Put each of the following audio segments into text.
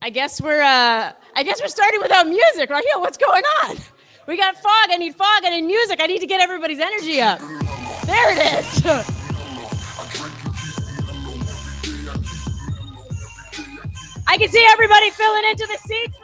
I guess we're starting without music, Raheel. What's going on? We got fog. I need fog. I need music. I need to get everybody's energy up. There it is. I can see everybody filling into the seats.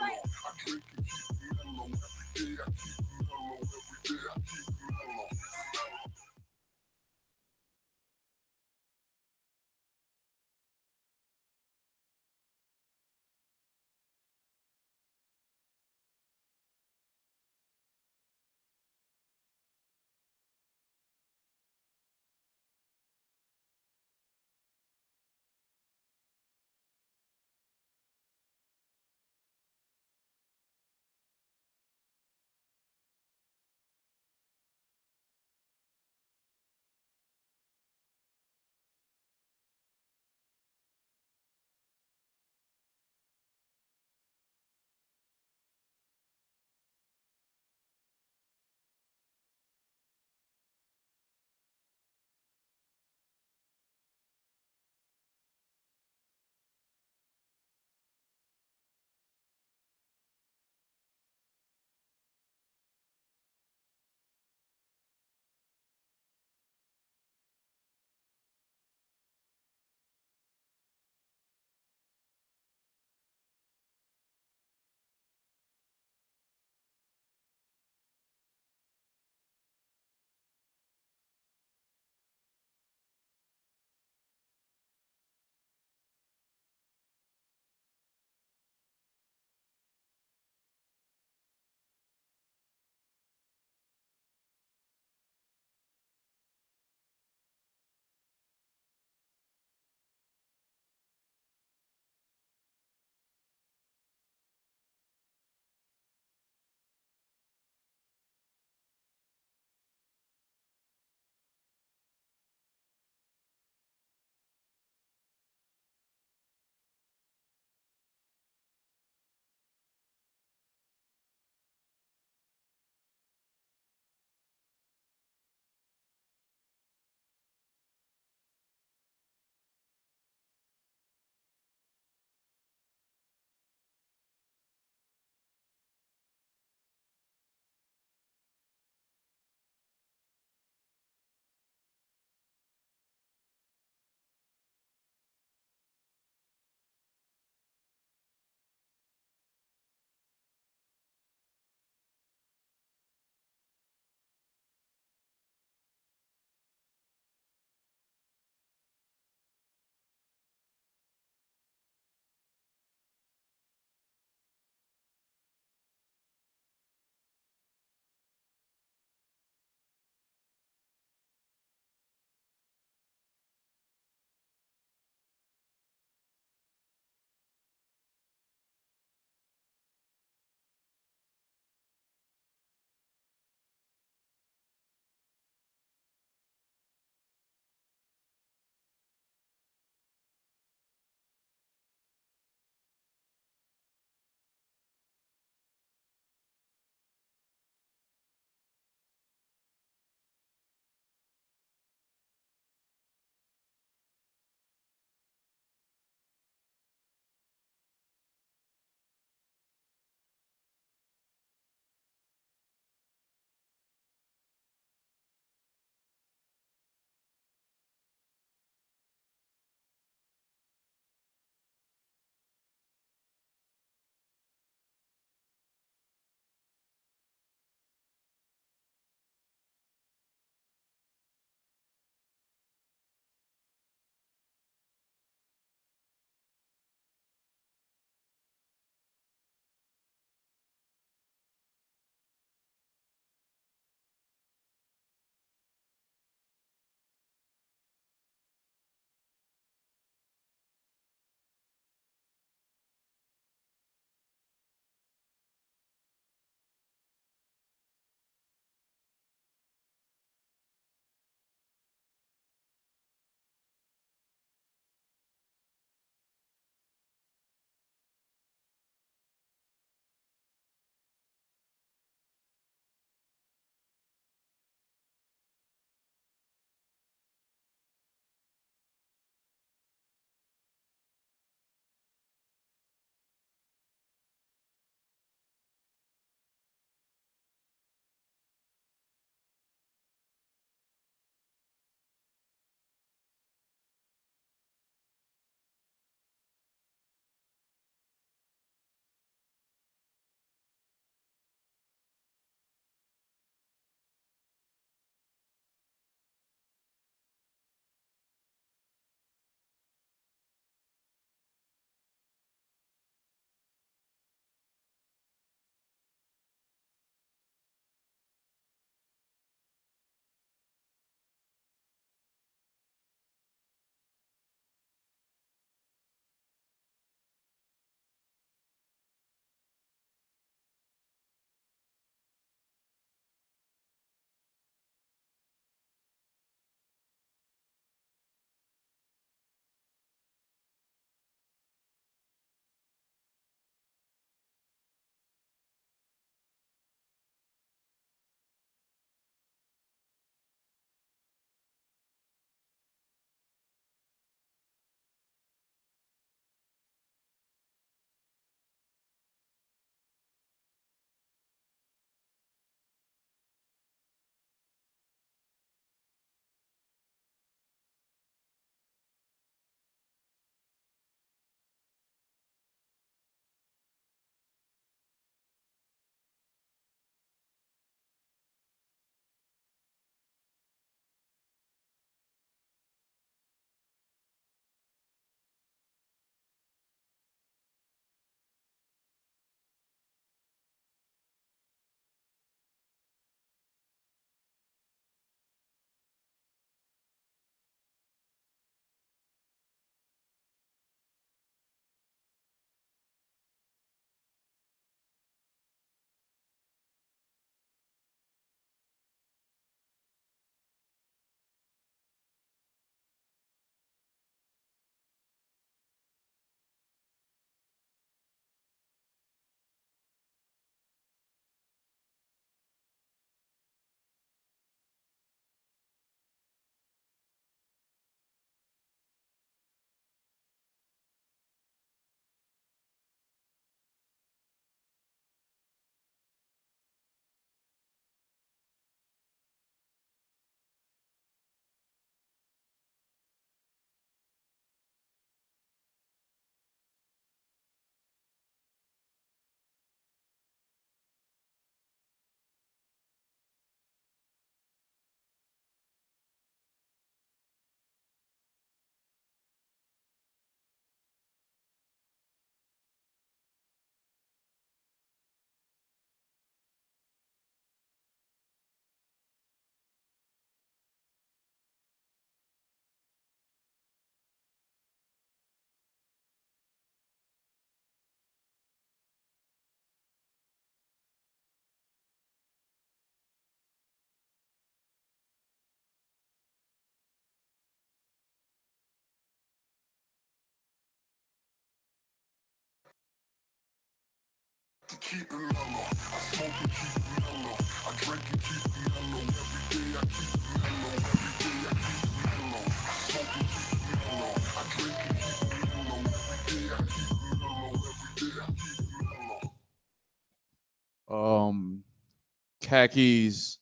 Khakis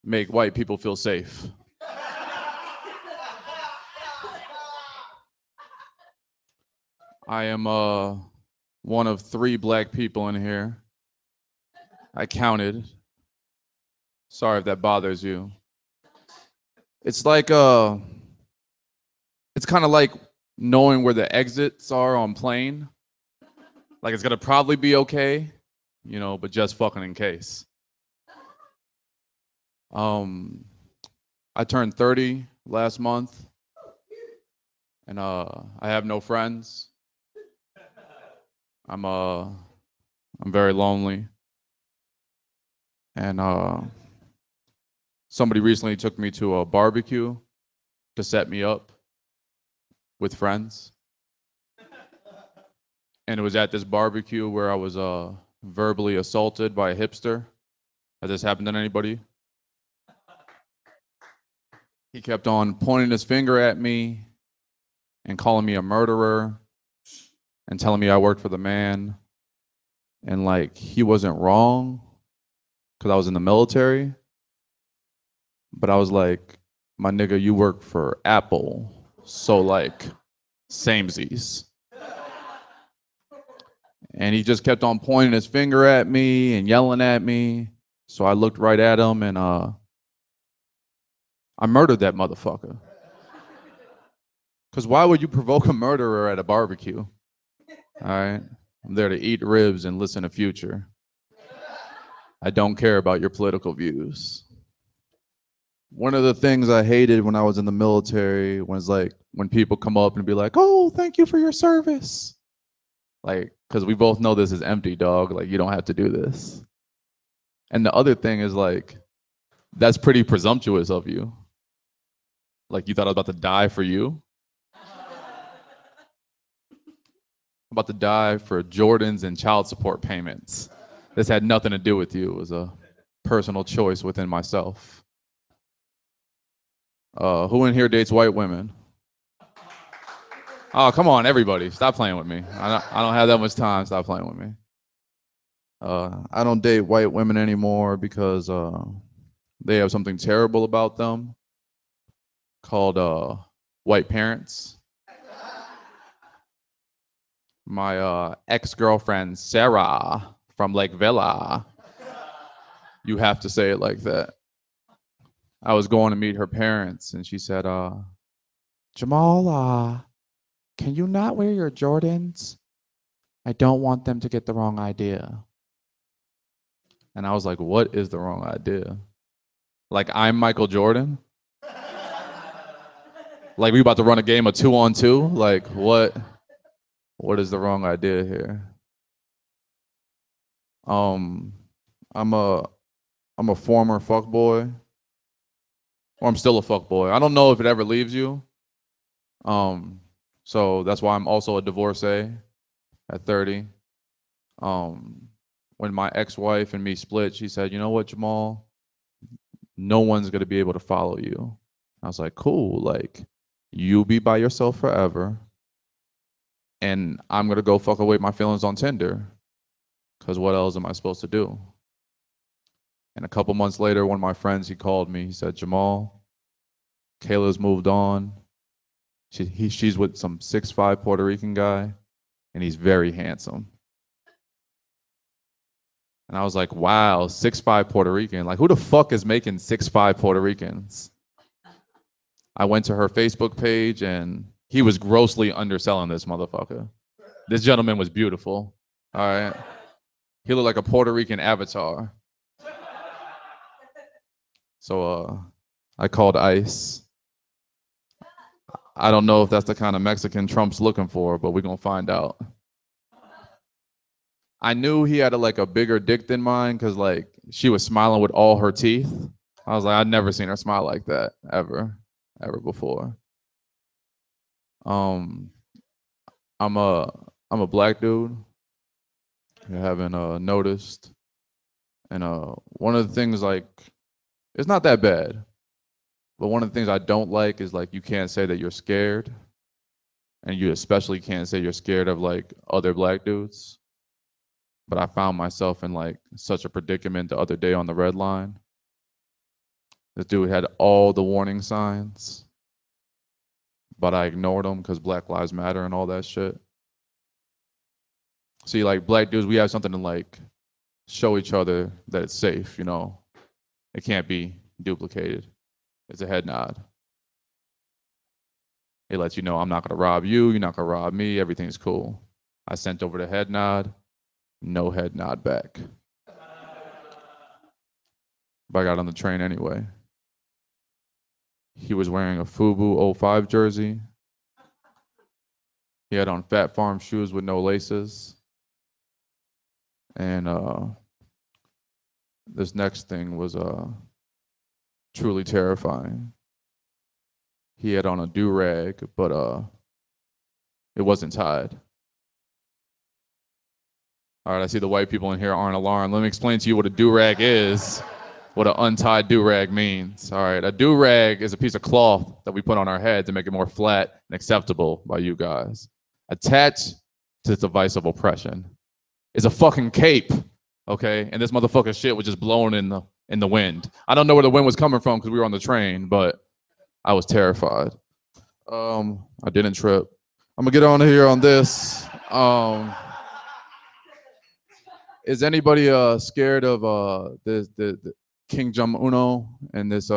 make white people feel safe. I am one of 3 black people in here. I counted. Sorry if that bothers you. It's like it's kind of like knowing where the exits are on plane. Like it's gonna probably be okay, you know, but just fucking in case. I turned 30 last month, and I have no friends. I'm very lonely, and somebody recently took me to a barbecue to set me up with friends, and it was at this barbecue where I was verbally assaulted by a hipster. Has this happened to anybody? He kept on pointing his finger at me and calling me a murderer and telling me I worked for the man. And like, he wasn't wrong because I was in the military. But I was like, my nigga, you work for Apple. So like, samesies. And he just kept on pointing his finger at me and yelling at me. So I looked right at him and I murdered that motherfucker. Because why would you provoke a murderer at a barbecue? All right? I'm there to eat ribs and listen to Future. I don't care about your political views. One of the things I hated when I was in the military was like when people come up and be like, oh, thank you for your service. Like, because we both know this is empty, dog. Like, you don't have to do this. And the other thing is like, that's pretty presumptuous of you. Like, you thought I was about to die for you? I'm about to die for Jordans and child support payments. This had nothing to do with you. It was a personal choice within myself. Who in here dates white women? Oh, come on, everybody. Stop playing with me. I don't have that much time. Stop playing with me. I don't date white women anymore because they have something terrible about them called white parents. My ex-girlfriend, Sarah, from Lake Villa. You have to say it like that. I was going to meet her parents, and she said, Jamal, can you not wear your Jordans? I don't want them to get the wrong idea. And I was like, what is the wrong idea? Like, I'm Michael Jordan? Like, we about to run a game of 2-on-2? Like, what is the wrong idea here? I'm a former fuckboy. Or I'm still a fuckboy. I don't know if it ever leaves you. So that's why I'm also a divorcee at 30. When my ex-wife and me split, she said, you know what, Jamal? No one's gonna be able to follow you. I was like, cool, like, you be by yourself forever. And I'm gonna go fuck away my feelings on Tinder. Cause what else am I supposed to do? And a couple months later, one of my friends, he called me. He said, Jamal, Kayla's moved on. She's with some 6'5" Puerto Rican guy, and he's very handsome. And I was like, wow, 6'5" Puerto Rican. Like, who the fuck is making 6'5" Puerto Ricans? I went to her Facebook page, and he was grossly underselling this motherfucker. This gentleman was beautiful. All right. He looked like a Puerto Rican avatar. So I called ICE. I don't know if that's the kind of Mexican Trump's looking for, but we're gonna find out. I knew he had a bigger dick than mine because like she was smiling with all her teeth. I was like, I'd never seen her smile like that ever before. I'm a black dude. you haven't noticed. And one of the things, like, it's not that bad, but one of the things I don't like is, like, you can't say that you're scared, and you especially can't say you're scared of, like, other black dudes. But I found myself in, like, such a predicament the other day on the red line. This dude had all the warning signs, but I ignored them because Black Lives Matter and all that shit. See, like, black dudes, we have something to, like, show each other that it's safe, you know? It can't be duplicated. It's a head nod. It lets you know I'm not gonna rob you, you're not gonna rob me, everything's cool. I sent over the head nod, no head nod back. But I got on the train anyway. He was wearing a FUBU 05 jersey. He had on Fat Farm shoes with no laces. And this next thing was truly terrifying. He had on a do-rag, but it wasn't tied. All right, I see the white people in here aren't alarmed. Let me explain to you what a do-rag is, what an untied do-rag means. All right, a do-rag is a piece of cloth that we put on our head to make it more flat and acceptable by you guys. Attached to this device of oppression is a fucking cape, okay? And this motherfucking shit was just blowing in the wind. I don't know where the wind was coming from because we were on the train, but I was terrified. I didn't trip. I'm gonna get on here on this. Is anybody scared of the King Jong-un and this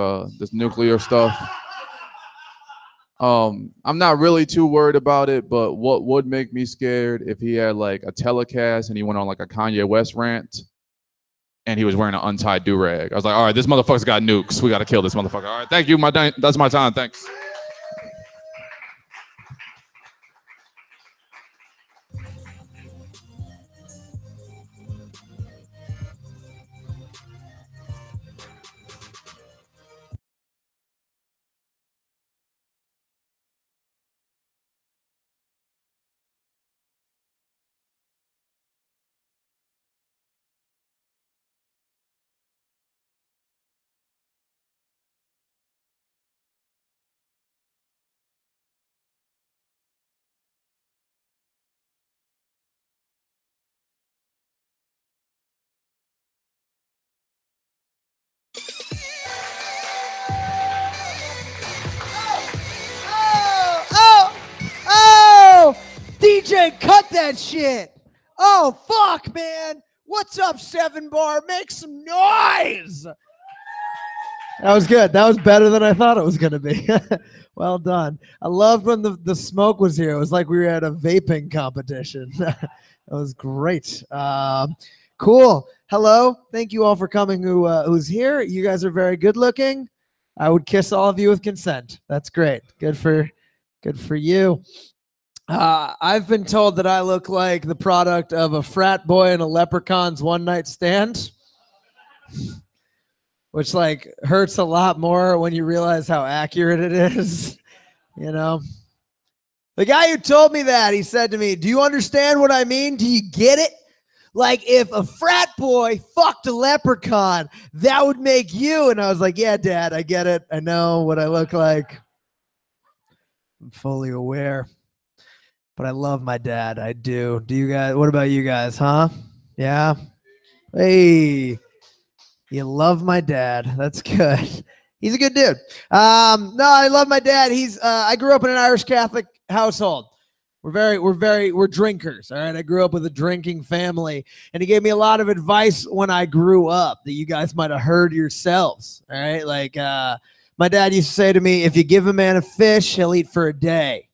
nuclear stuff? I'm not really too worried about it, but what would make me scared if he had like a telecast and he went on like a Kanye West rant and he was wearing an untied do-rag. I was like, all right, this motherfucker's got nukes. We got to kill this motherfucker. All right, thank you. That's my time. Thanks. DJ, cut that shit. Oh, fuck, man. What's up, 7 Bar? Make some noise. That was good. That was better than I thought it was going to be. Well done. I loved when the smoke was here. It was like we were at a vaping competition. That was great. Cool. Hello. Thank you all for coming who's here. You guys are very good looking. I would kiss all of you with consent. That's great. Good for you. I've been told that I look like the product of a frat boy and a leprechaun's one-night stand, which like hurts a lot more when you realize how accurate it is, you know? The guy who told me that, he said to me, do you understand what I mean? Do you get it? Like if a frat boy fucked a leprechaun, that would make you. And I was like, yeah, Dad, I get it. I know what I look like. I'm fully aware. But I love my dad. I do. Do you guys? What about you guys? Huh? Yeah. Hey, you love my dad. That's good. He's a good dude. No, I love my dad. I grew up in an Irish Catholic household. We're drinkers. All right. I grew up with a drinking family, and he gave me a lot of advice when I grew up that you guys might have heard yourselves. All right. Like my dad used to say to me, if you give a man a fish, he'll eat for a day.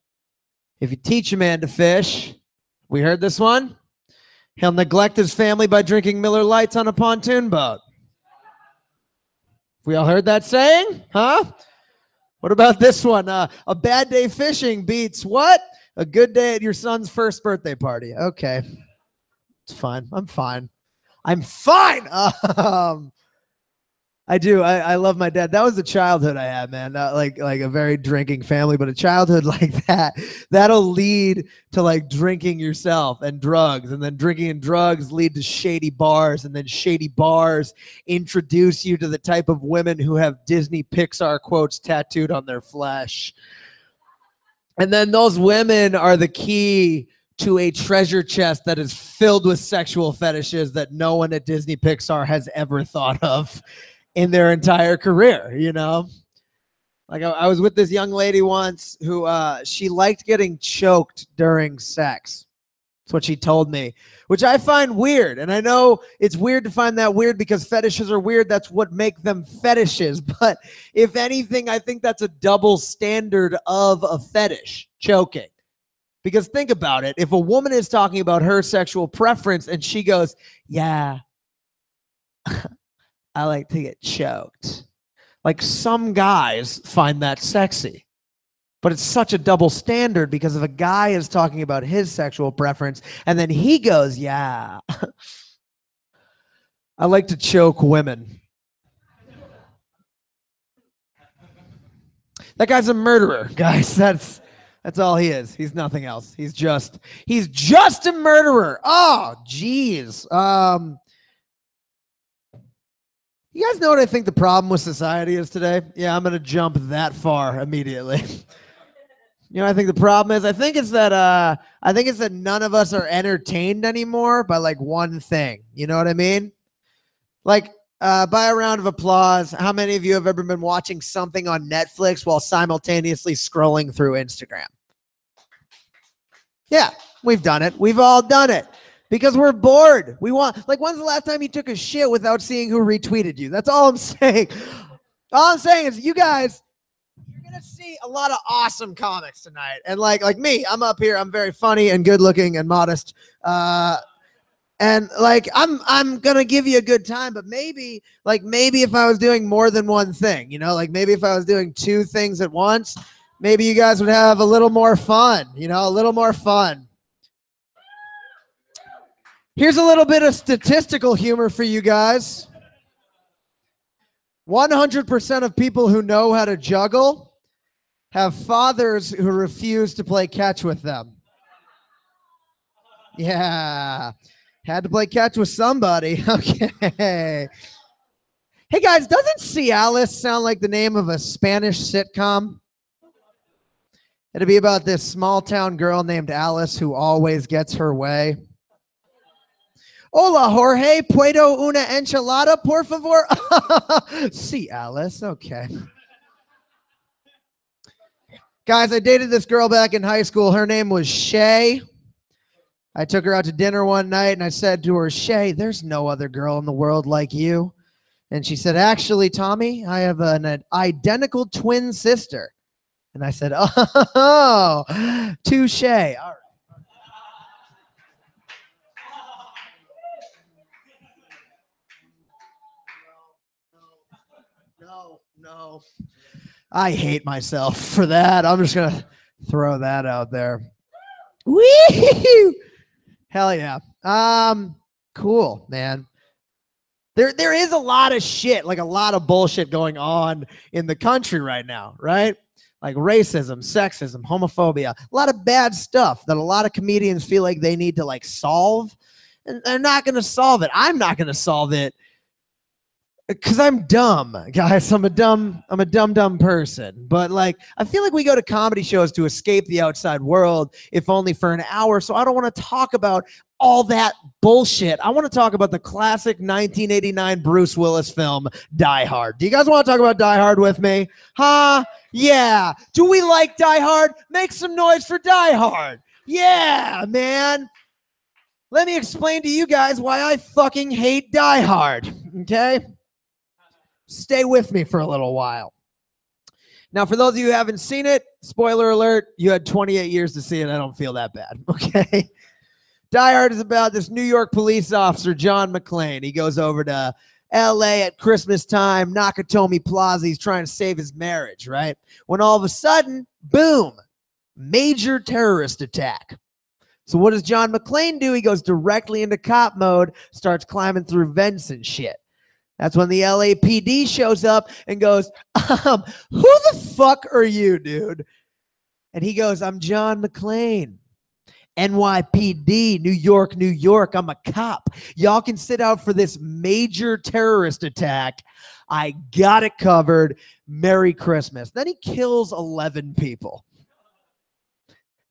If you teach a man to fish, we heard this one, he'll neglect his family by drinking Miller Lights on a pontoon boat. We all heard that saying? Huh? What about this one? A bad day fishing beats what? A good day at your son's first birthday party. Okay. It's fine. I'm fine. I'm fine. I do. I love my dad. That was the childhood I had, man. Not like a very drinking family, but a childhood like that. That'll lead to like drinking yourself and drugs, and then drinking and drugs lead to shady bars, and then shady bars introduce you to the type of women who have Disney Pixar quotes tattooed on their flesh. And then those women are the key to a treasure chest that is filled with sexual fetishes that no one at Disney Pixar has ever thought of in their entire career, you know? Like I was with this young lady once who she liked getting choked during sex. That's what she told me, which I find weird. And I know it's weird to find that weird because fetishes are weird. That's what make them fetishes. But if anything, I think that's a double standard of a fetish, choking. Because think about it. If a woman is talking about her sexual preference and she goes, yeah, I like to get choked. Like some guys find that sexy. But it's such a double standard because if a guy is talking about his sexual preference and then he goes, yeah, I like to choke women. That guy's a murderer, guys. That's all he is. He's nothing else. He's just a murderer. Oh, geez. You guys know what I think the problem with society is today? Yeah, I'm going to jump that far immediately. You know, I think the problem is, I think it's that none of us are entertained anymore by like one thing. You know what I mean? Like, by a round of applause, how many of you have ever been watching something on Netflix while simultaneously scrolling through Instagram? Yeah, we've done it. We've all done it. Because we're bored. We want, like, when's the last time you took a shit without seeing who retweeted you? That's all I'm saying. All I'm saying is you guys, you're going to see a lot of awesome comics tonight. And like me, I'm up here. I'm very funny and good looking and modest. And like, I'm going to give you a good time, but maybe if I was doing more than one thing, you know, like maybe if I was doing two things at once, maybe you guys would have a little more fun, you know, a little more fun. Here's a little bit of statistical humor for you guys. 100% of people who know how to juggle have fathers who refuse to play catch with them. Yeah. Had to play catch with somebody. Okay. Hey, guys, doesn't Cialis sound like the name of a Spanish sitcom? It'd be about this small-town girl named Alice who always gets her way. Hola, Jorge. ¿Puedo una enchilada, por favor? Sí, Alice. Okay. Guys, I dated this girl back in high school. Her name was Shay. I took her out to dinner one night, and I said to her, Shay, there's no other girl in the world like you. And she said, actually, Tommy, I have an identical twin sister. And I said, oh, touche. All right. No. I hate myself for that. I'm just going to throw that out there. Woo! Hell yeah. Cool, man. There is a lot of shit, like a lot of bullshit going on in the country right now, right? Like racism, sexism, homophobia, a lot of bad stuff that a lot of comedians feel like they need to like solve, and they're not going to solve it. I'm not going to solve it. Because I'm dumb, guys. I'm a dumb person. But like, I feel like we go to comedy shows to escape the outside world, if only for an hour. So I don't want to talk about all that bullshit. I want to talk about the classic 1989 Bruce Willis film, Die Hard. Do you guys want to talk about Die Hard with me? Huh? Yeah. Do we like Die Hard? Make some noise for Die Hard. Yeah, man. Let me explain to you guys why I fucking hate Die Hard. Okay? Stay with me for a little while. Now, for those of you who haven't seen it, spoiler alert, you had 28 years to see it. I don't feel that bad, okay? Die Hard is about this New York police officer, John McClane. He goes over to L.A. at Christmas time, Nakatomi Plaza. He's trying to save his marriage, right? When all of a sudden, boom, major terrorist attack. So what does John McClane do? He goes directly into cop mode, starts climbing through vents and shit. That's when the LAPD shows up and goes, who the fuck are you, dude? And he goes, I'm John McClane. NYPD, New York, New York. I'm a cop. Y'all can sit out for this major terrorist attack. I got it covered. Merry Christmas. Then he kills 11 people.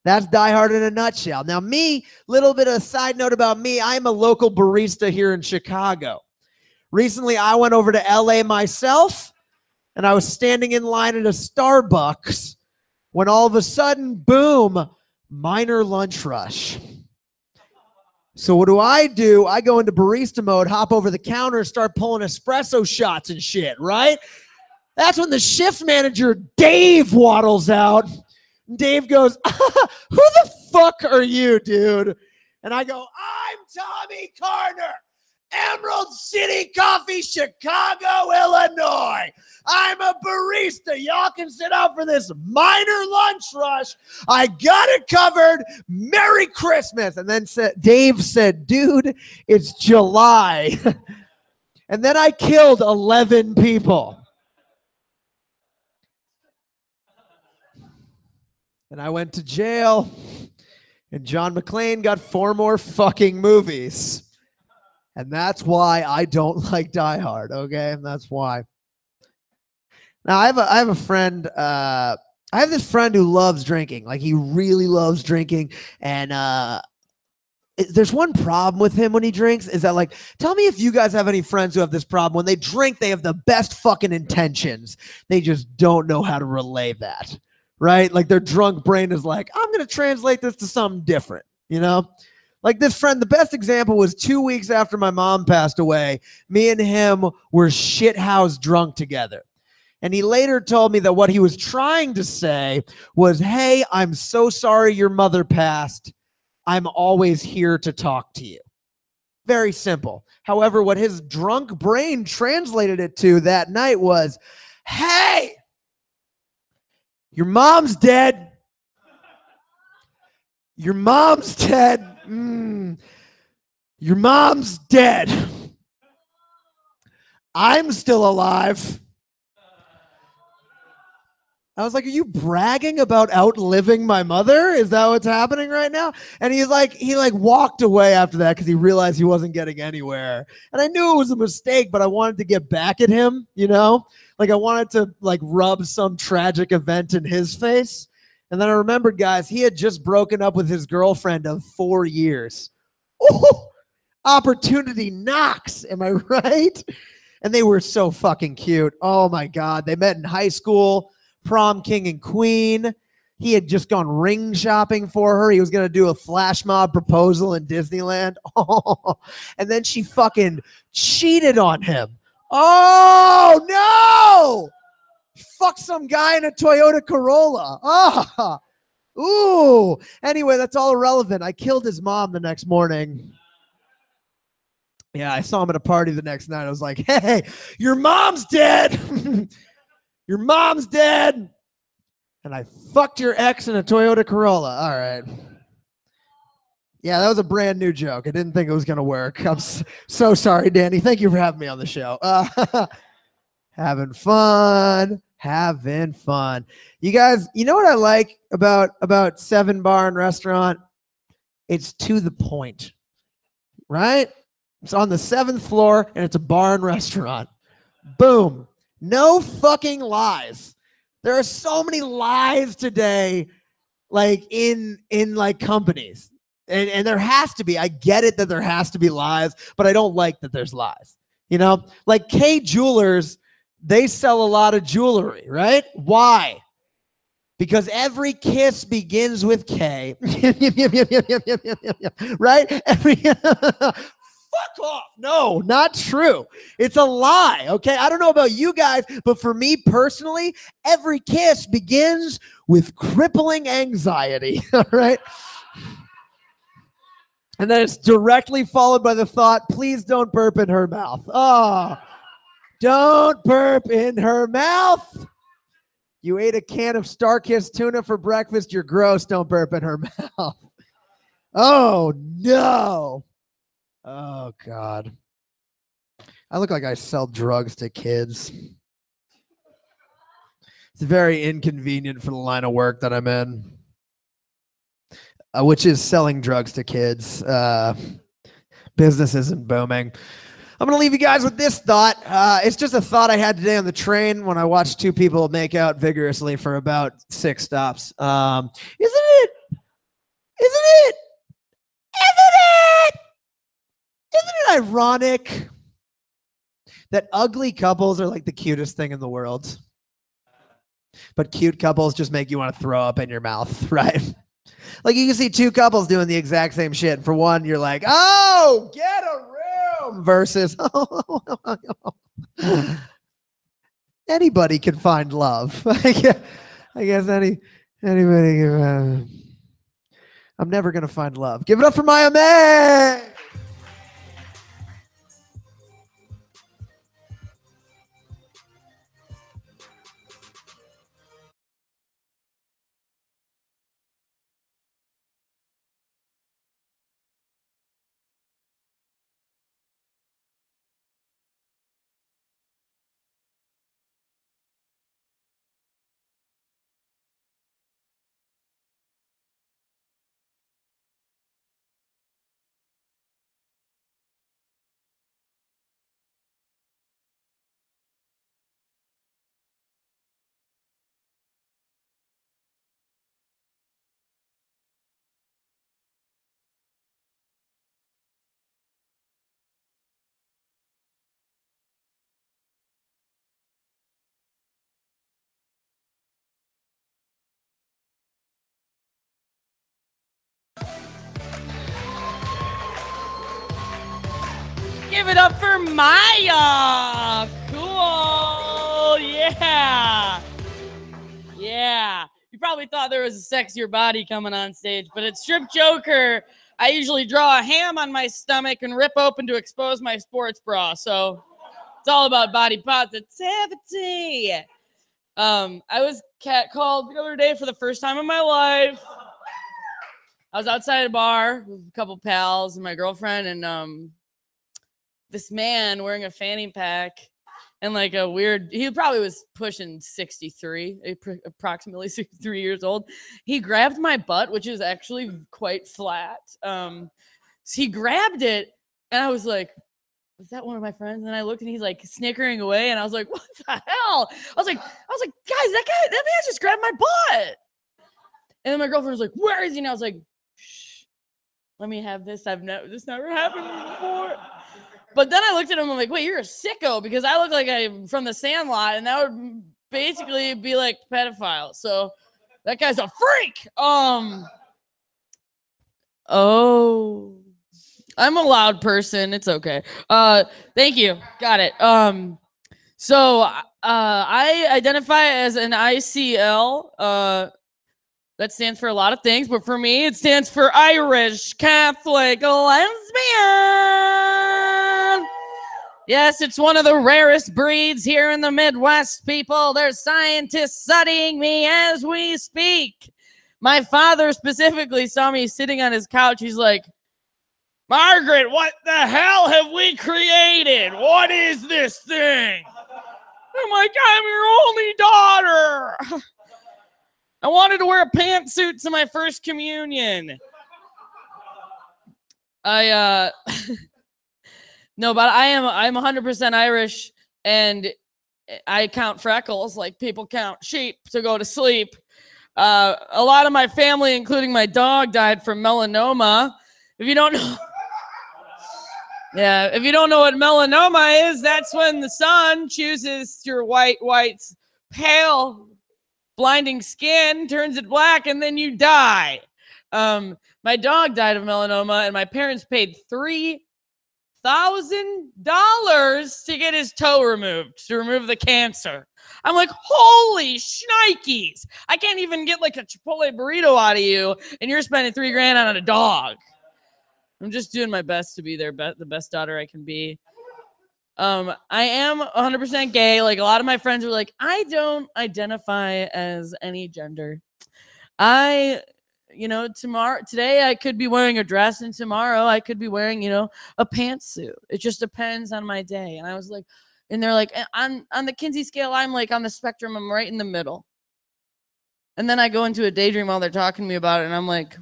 That's Die Hard in a nutshell. Now me, little bit of a side note about me, I'm a local barista here in Chicago. Recently, I went over to LA myself, and I was standing in line at a Starbucks when all of a sudden, boom, minor lunch rush. So what do? I go into barista mode, hop over the counter, start pulling espresso shots and shit, right? That's when the shift manager, Dave, waddles out. Dave goes, who the fuck are you, dude? And I go, I'm Tommy Carter. Emerald City Coffee, Chicago, Illinois. I'm a barista. Y'all can sit out for this minor lunch rush. I got it covered. Merry Christmas. And then Dave said, dude, it's July. And then I killed 11 people. And I went to jail. And John McClane got 4 more fucking movies. And that's why I don't like Die Hard, okay? And that's why. Now, I have a friend, I have this friend who loves drinking. Like, he really loves drinking. And there's one problem with him when he drinks is that, like, tell me if you guys have any friends who have this problem. When they drink, they have the best fucking intentions. They just don't know how to relay that, right? Like, their drunk brain is like, I'm going to translate this to something different, you know? Like this friend, the best example was 2 weeks after my mom passed away. Me and him were shithouse drunk together. And he later told me that what he was trying to say was, hey, I'm so sorry your mother passed. I'm always here to talk to you. Very simple. However, what his drunk brain translated it to that night was, hey, your mom's dead. Your mom's dead. Your mom's dead. I'm still alive. I was like, are you bragging about outliving my mother? Is that what's happening right now? And he walked away after that because he realized he wasn't getting anywhere. And I knew it was a mistake, but I wanted to get back at him, you know? Like I wanted to like rub some tragic event in his face. And then I remembered, guys, he had just broken up with his girlfriend of 4 years. Oh, opportunity knocks. Am I right? And they were so fucking cute. Oh my God. They met in high school. Prom king and queen. He had just gone ring shopping for her. He was going to do a flash mob proposal in Disneyland. Oh, and then she fucking cheated on him. Oh, no. Fuck some guy in a Toyota Corolla. Oh, ooh. Anyway, that's all irrelevant. I killed his mom the next morning. Yeah, I saw him at a party the next night. I was like, hey, your mom's dead. Your mom's dead. And I fucked your ex in a Toyota Corolla. All right. Yeah, that was a brand new joke. I didn't think it was going to work. I'm so sorry, Danny. Thank you for having me on the show. Having fun. Having fun. You guys, you know what I like about 7 Bar and Restaurant? It's to the point, right? It's on the 7th floor, and it's a bar and restaurant. Boom. No fucking lies. There are so many lies today, like in like companies. And there has to be. I get it that there has to be lies, but I don't like that there's lies. You know, like Kay Jewelers, they sell a lot of jewelry, right? Why? Because every kiss begins with K. Right? Fuck off. No, not true. It's a lie, okay? I don't know about you guys, but for me personally, every kiss begins with crippling anxiety, all right? And then it's directly followed by the thought, please don't burp in her mouth. Oh, don't burp in her mouth. You ate a can of Starkist tuna for breakfast. You're gross. Don't burp in her mouth. Oh, no. Oh, God. I look like I sell drugs to kids. It's very inconvenient for the line of work that I'm in, which is selling drugs to kids. Business isn't booming. I'm going to leave you guys with this thought. It's just a thought I had today on the train when I watched two people make out vigorously for about 6 stops. Isn't it ironic that ugly couples are like the cutest thing in the world? But cute couples just make you want to throw up in your mouth, right? Like you can see two couples doing the exact same shit. For one, you're like, oh, get a room, versus anybody can find love. I guess anybody can. I'm never going to find love. Give it up for Maya May. Give it up for Maya. Cool. Yeah. Yeah. You probably thought there was a sexier body coming on stage, but at Strip Joker, I usually draw a ham on my stomach and rip open to expose my sports bra. So it's all about body positivity. I was catcalled the other day for the first time in my life. I was outside a bar with a couple pals and my girlfriend, and this man wearing a fanny pack and like a weird, he probably was pushing 63, approximately 63 years old. He grabbed my butt, which is actually quite flat. So he grabbed it and I was like, was that one of my friends? And then I looked and he's like snickering away and I was like, what the hell? I was like, guys, that man just grabbed my butt. And then my girlfriend was like, where is he? And I was like, shh, let me have this. This never happened before. But then I looked at him, I'm like, wait, you're a sicko, because I look like I'm from the Sandlot, and that would basically be like pedophile. So that guy's a freak. Oh, I'm a loud person. It's okay. Thank you. Got it. So I identify as an ICL. That stands for a lot of things, but for me, it stands for Irish Catholic Lesbian. Yes, it's one of the rarest breeds here in the Midwest, people. There's scientists studying me as we speak. My father specifically saw me sitting on his couch. He's like, Margaret, what the hell have we created? What is this thing? I'm like, I'm your only daughter. I wanted to wear a pantsuit to my first communion. No, but I'm 100% Irish, and I count freckles like people count sheep to go to sleep. A lot of my family, including my dog, died from melanoma. If you don't know, if you don't know what melanoma is, that's when the sun chooses your white's pale, blinding skin, turns it black, and then you die. My dog died of melanoma, and my parents paid $3,000 to get his toe removed, to remove the cancer. I'm like, holy shnikes. I can't even get like a Chipotle burrito out of you, and you're spending $3,000 on a dog. I'm just doing my best to be the best daughter I can be. I am 100% gay. Like, a lot of my friends were like, I don't identify as any gender. I today I could be wearing a dress, and tomorrow I could be wearing, a pantsuit. It just depends on my day. And I was like, and they're like, on the Kinsey scale, I'm like on the spectrum, I'm right in the middle. And then I go into a daydream while they're talking to me about it, and I'm like,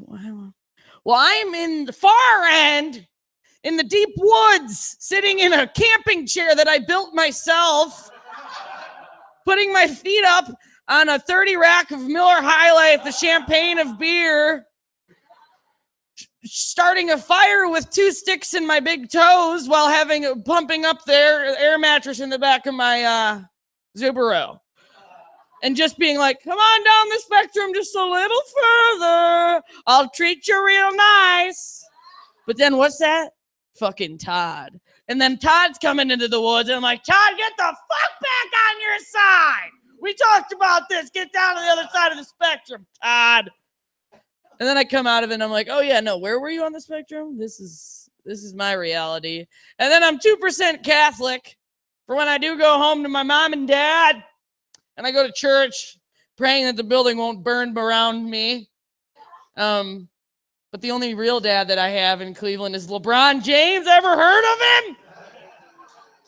well, I'm in the far end, in the deep woods, sitting in a camping chair that I built myself, putting my feet up on a 30 rack of Miller High Life, the champagne of beer, starting a fire with 2 sticks in my big toes while pumping up their air mattress in the back of my Subaru. And just being like, come on down the spectrum just a little further. I'll treat you real nice. But then what's that? Fucking Todd. And then Todd's coming into the woods, and I'm like, Todd, get the fuck back on your side. We talked about this. Get down to the other side of the spectrum, Todd. And then I come out of it, and I'm like, oh, yeah, no, where were you on the spectrum? This is my reality. And then I'm 2% Catholic for when I do go home to my mom and dad. And I go to church praying that the building won't burn around me. But the only real dad that I have in Cleveland is LeBron James. Ever heard of him?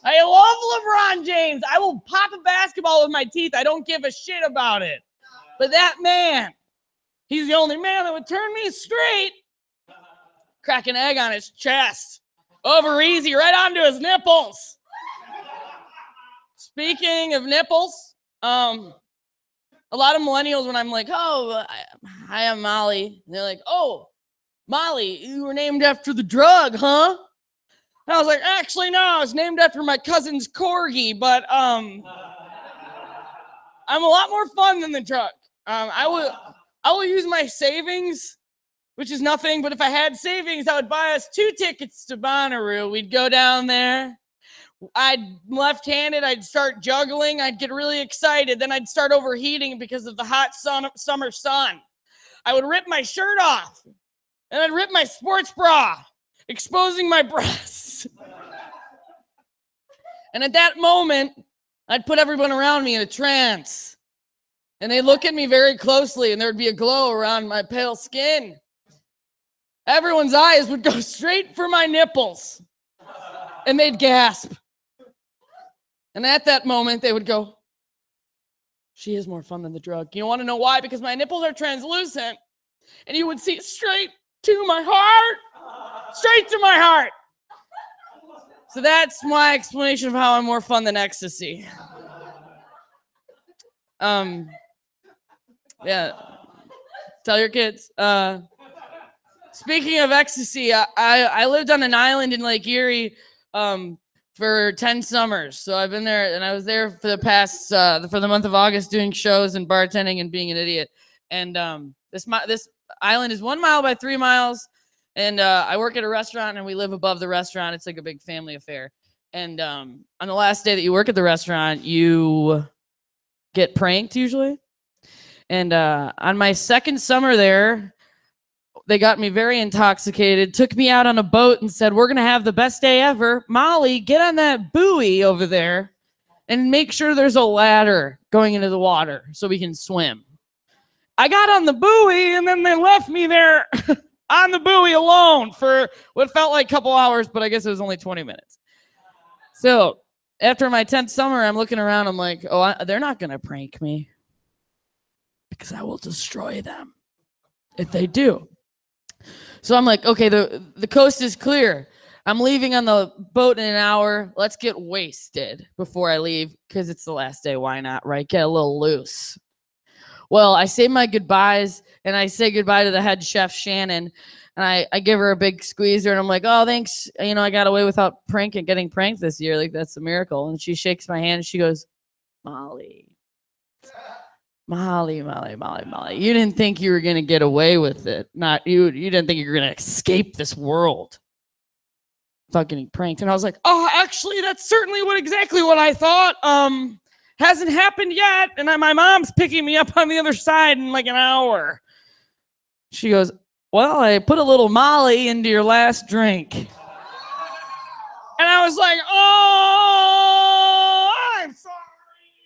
I love LeBron James. I will pop a basketball with my teeth. I don't give a shit about it. But that man, he's the only man that would turn me straight. Crack an egg on his chest. Over easy, right onto his nipples. Speaking of nipples, a lot of millennials, when I'm like, oh, hi, I'm Molly. And they're like, oh, Molly, you were named after the drug, huh? And I was like, actually, no, I was named after my cousin's corgi, but I'm a lot more fun than the drug. I will use my savings, which is nothing, but if I had savings, I would buy us 2 tickets to Bonnaroo. We'd go down there. I'd left-handed, I'd start juggling, I'd get really excited, then I'd start overheating because of the hot summer sun. I would rip my shirt off, and I'd rip my sports bra, exposing my breasts. And at that moment, I'd put everyone around me in a trance, and they'd look at me very closely, and there'd be a glow around my pale skin. Everyone's eyes would go straight for my nipples, and they'd gasp. And at that moment, they would go, she is more fun than the drug. You want to know why? Because my nipples are translucent, and you would see straight to my heart. Straight to my heart. So that's my explanation of how I'm more fun than ecstasy. Yeah. Tell your kids. Speaking of ecstasy, I lived on an island in Lake Erie for 10 summers. So I've been there, and I was there for the month of August doing shows and bartending and being an idiot. And this island is 1 mile by 3 miles. And I work at a restaurant, and we live above the restaurant. It's like a big family affair. And on the last day that you work at the restaurant, you get pranked usually. And on my second summer there, they got me very intoxicated, took me out on a boat and said, we're going to have the best day ever. Molly, get on that buoy over there and make sure there's a ladder going into the water so we can swim. I got on the buoy, and then they left me there on the buoy alone for what felt like a couple hours, but I guess it was only 20 minutes. So after my 10th summer, I'm looking around. I'm like, they're not going to prank me because I will destroy them if they do. So I'm like, okay, the coast is clear. I'm leaving on the boat in an hour. Let's get wasted before I leave because it's the last day. Why not, right? Get a little loose. Well, I say my goodbyes, and I say goodbye to the head chef, Shannon, and I give her a big squeezer, and I'm like, oh, thanks. I got away without getting pranked this year. Like, that's a miracle. And she shakes my hand, and she goes, Molly. You didn't think you were going to get away with it. You didn't think you were going to escape this world without getting pranked. And I was like, oh, actually, that's certainly exactly what I thought. Hasn't happened yet. And my mom's picking me up on the other side in like an hour. She goes, well, I put a little Molly into your last drink. And I was like, oh, I'm sorry.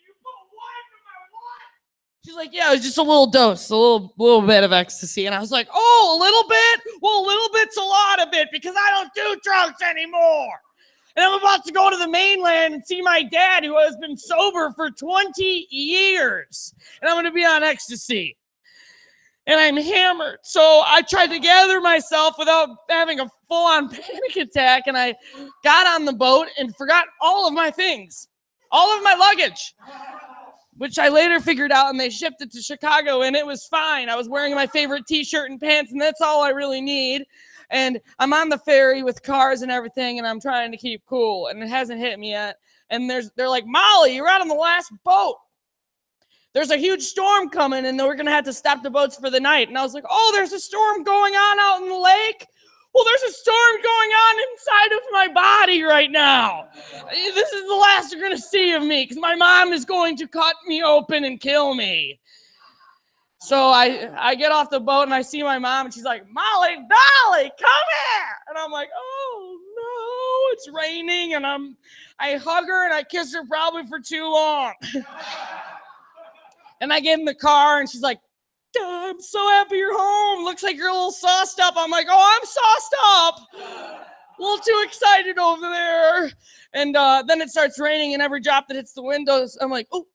You put what in my what? She's like, yeah, it was just a little dose, a little bit of ecstasy. And I was like, oh, a little bit? Well, a little bit's a lot of it because I don't do drugs anymore. And I'm about to go to the mainland and see my dad, who has been sober for 20 years. And I'm going to be on ecstasy. And I'm hammered. So I tried to gather myself without having a full-on panic attack. And I got on the boat and forgot all of my things, all of my luggage, which I later figured out, and they shipped it to Chicago, and it was fine. I was wearing my favorite t-shirt and pants, and that's all I really need. And I'm on the ferry with cars and everything, and I'm trying to keep cool, and it hasn't hit me yet. And they're like, Molly, you're out on the last boat. There's a huge storm coming, and we're going to have to stop the boats for the night. And I was like, oh, there's a storm going on out in the lake? Well, there's a storm going on inside of my body right now. This is the last you're going to see of me because my mom is going to cut me open and kill me. So I get off the boat and I see my mom and she's like, Molly, Dolly, come here. And I'm like, oh no, it's raining. And I hug her and I kiss her probably for too long. And I get in the car and she's like, I'm so happy you're home. Looks like you're a little sauced up. I'm like, oh, I'm sauced up. A little too excited over there. And then it starts raining and every drop that hits the windows, I'm like, oh.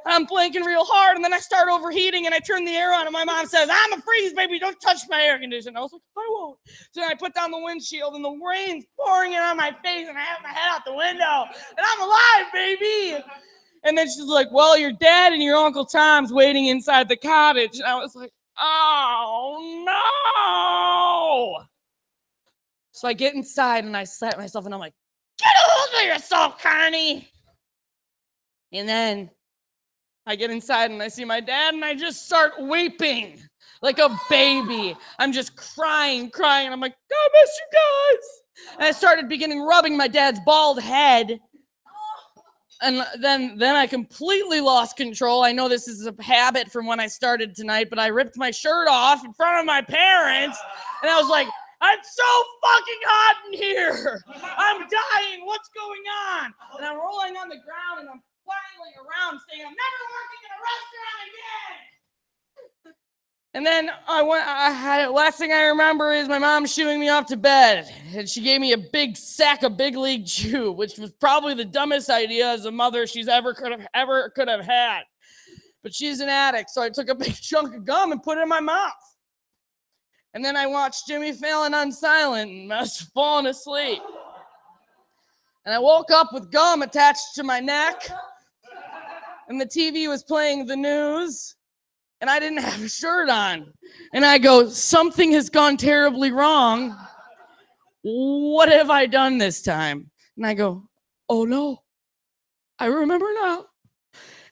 I'm blinking real hard, and then I start overheating, and I turn the air on, and my mom says, I'm a freeze, baby, don't touch my air conditioner. I was like, I won't. So then I put down the windshield, and the rain's pouring in on my face, and I have my head out the window, and I'm alive, baby. And then she's like, well, your dad and your Uncle Tom's waiting inside the cottage. And I was like, oh, no. So I get inside, and I slap myself, and I'm like, get a hold of yourself, Carney. And then I get inside and I see my dad and I just start weeping like a baby. I'm just crying. And I'm like, I miss you guys. And I started rubbing my dad's bald head. And then I completely lost control. I know this is a habit from when I started tonight, but I ripped my shirt off in front of my parents. And I was like, I'm so fucking hot in here. I'm dying. What's going on? And I'm rolling on the ground and I'm flailing around saying, I'm never working in a restaurant again. And then last thing I remember is my mom shooing me off to bed. And she gave me a big sack of Big League Chew, which was probably the dumbest idea as a mother she's ever could have had. But she's an addict, so I took a big chunk of gum and put it in my mouth. And then I watched Jimmy Fallon on silent and I was falling asleep. And I woke up with gum attached to my neck. And the TV was playing the news, and I didn't have a shirt on. And I go, something has gone terribly wrong. What have I done this time? And I go, oh no, I remember now.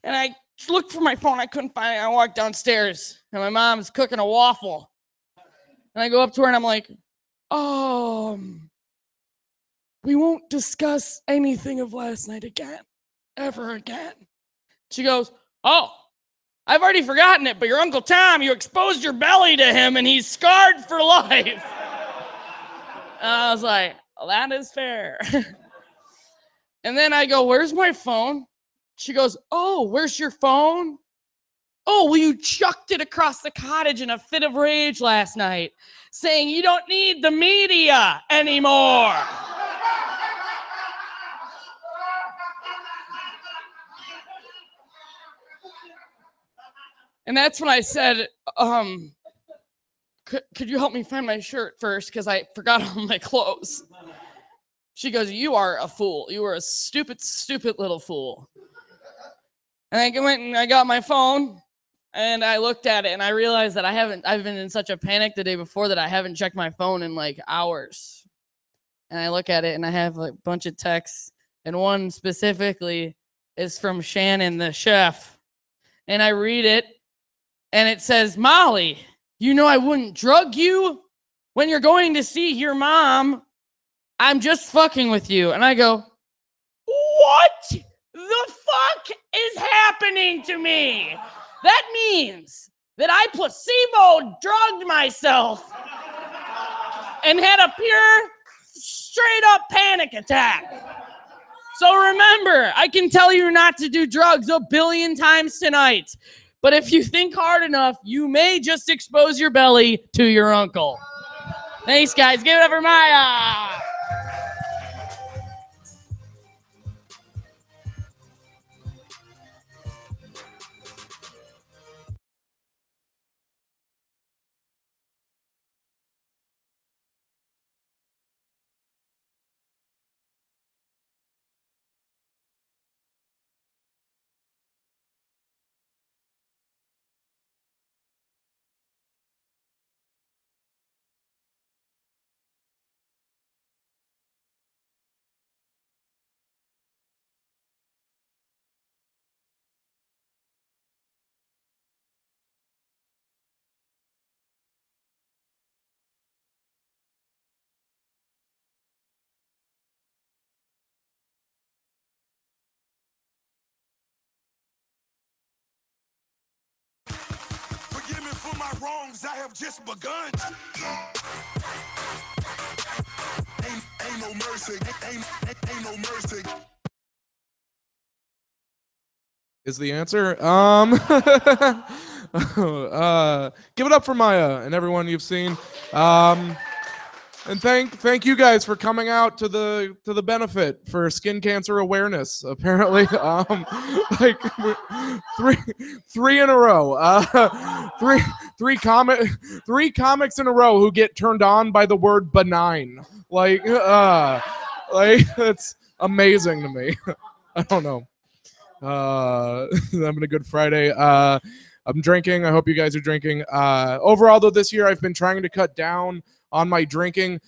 And I looked for my phone, I couldn't find it. I walked downstairs, and my mom's cooking a waffle. And I go up to her, and I'm like, we won't discuss anything of last night again, ever again. She goes, oh, I've already forgotten it, but your Uncle Tom, you exposed your belly to him and he's scarred for life. And I was like, well, that is fair. And then I go, where's my phone? She goes, oh, where's your phone? Oh, well, you chucked it across the cottage in a fit of rage last night, saying you don't need the media anymore. And that's when I said, could you help me find my shirt first? Because I forgot all my clothes. She goes, you are a fool. You are a stupid, stupid little fool. And I went and I got my phone and I looked at it and I realized that I've been in such a panic the day before that I haven't checked my phone in like hours. And I look at it and I have like a bunch of texts. And one specifically is from Shannon, the chef. And I read it. And it says, Molly, you know I wouldn't drug you when you're going to see your mom. I'm just fucking with you. And I go, what the fuck is happening to me? That means that I placebo drugged myself and had a pure, straight up panic attack. So remember, I can tell you not to do drugs 1 billion times tonight. But if you think hard enough, you may just expose your belly to your uncle. Thanks, guys. Give it up for Maya. Forgive me for my wrongs, I have just begun. Ain't no mercy, ain't no mercy. Is the answer. Give it up for Maya and everyone you've seen. And thank you guys for coming out to the benefit for skin cancer awareness. Apparently, like three in a row. Three comics in a row who get turned on by the word benign. Like it's amazing to me. I don't know. Having a good Friday. I'm drinking. I hope you guys are drinking. Overall, though, this year I've been trying to cut down on my drinking.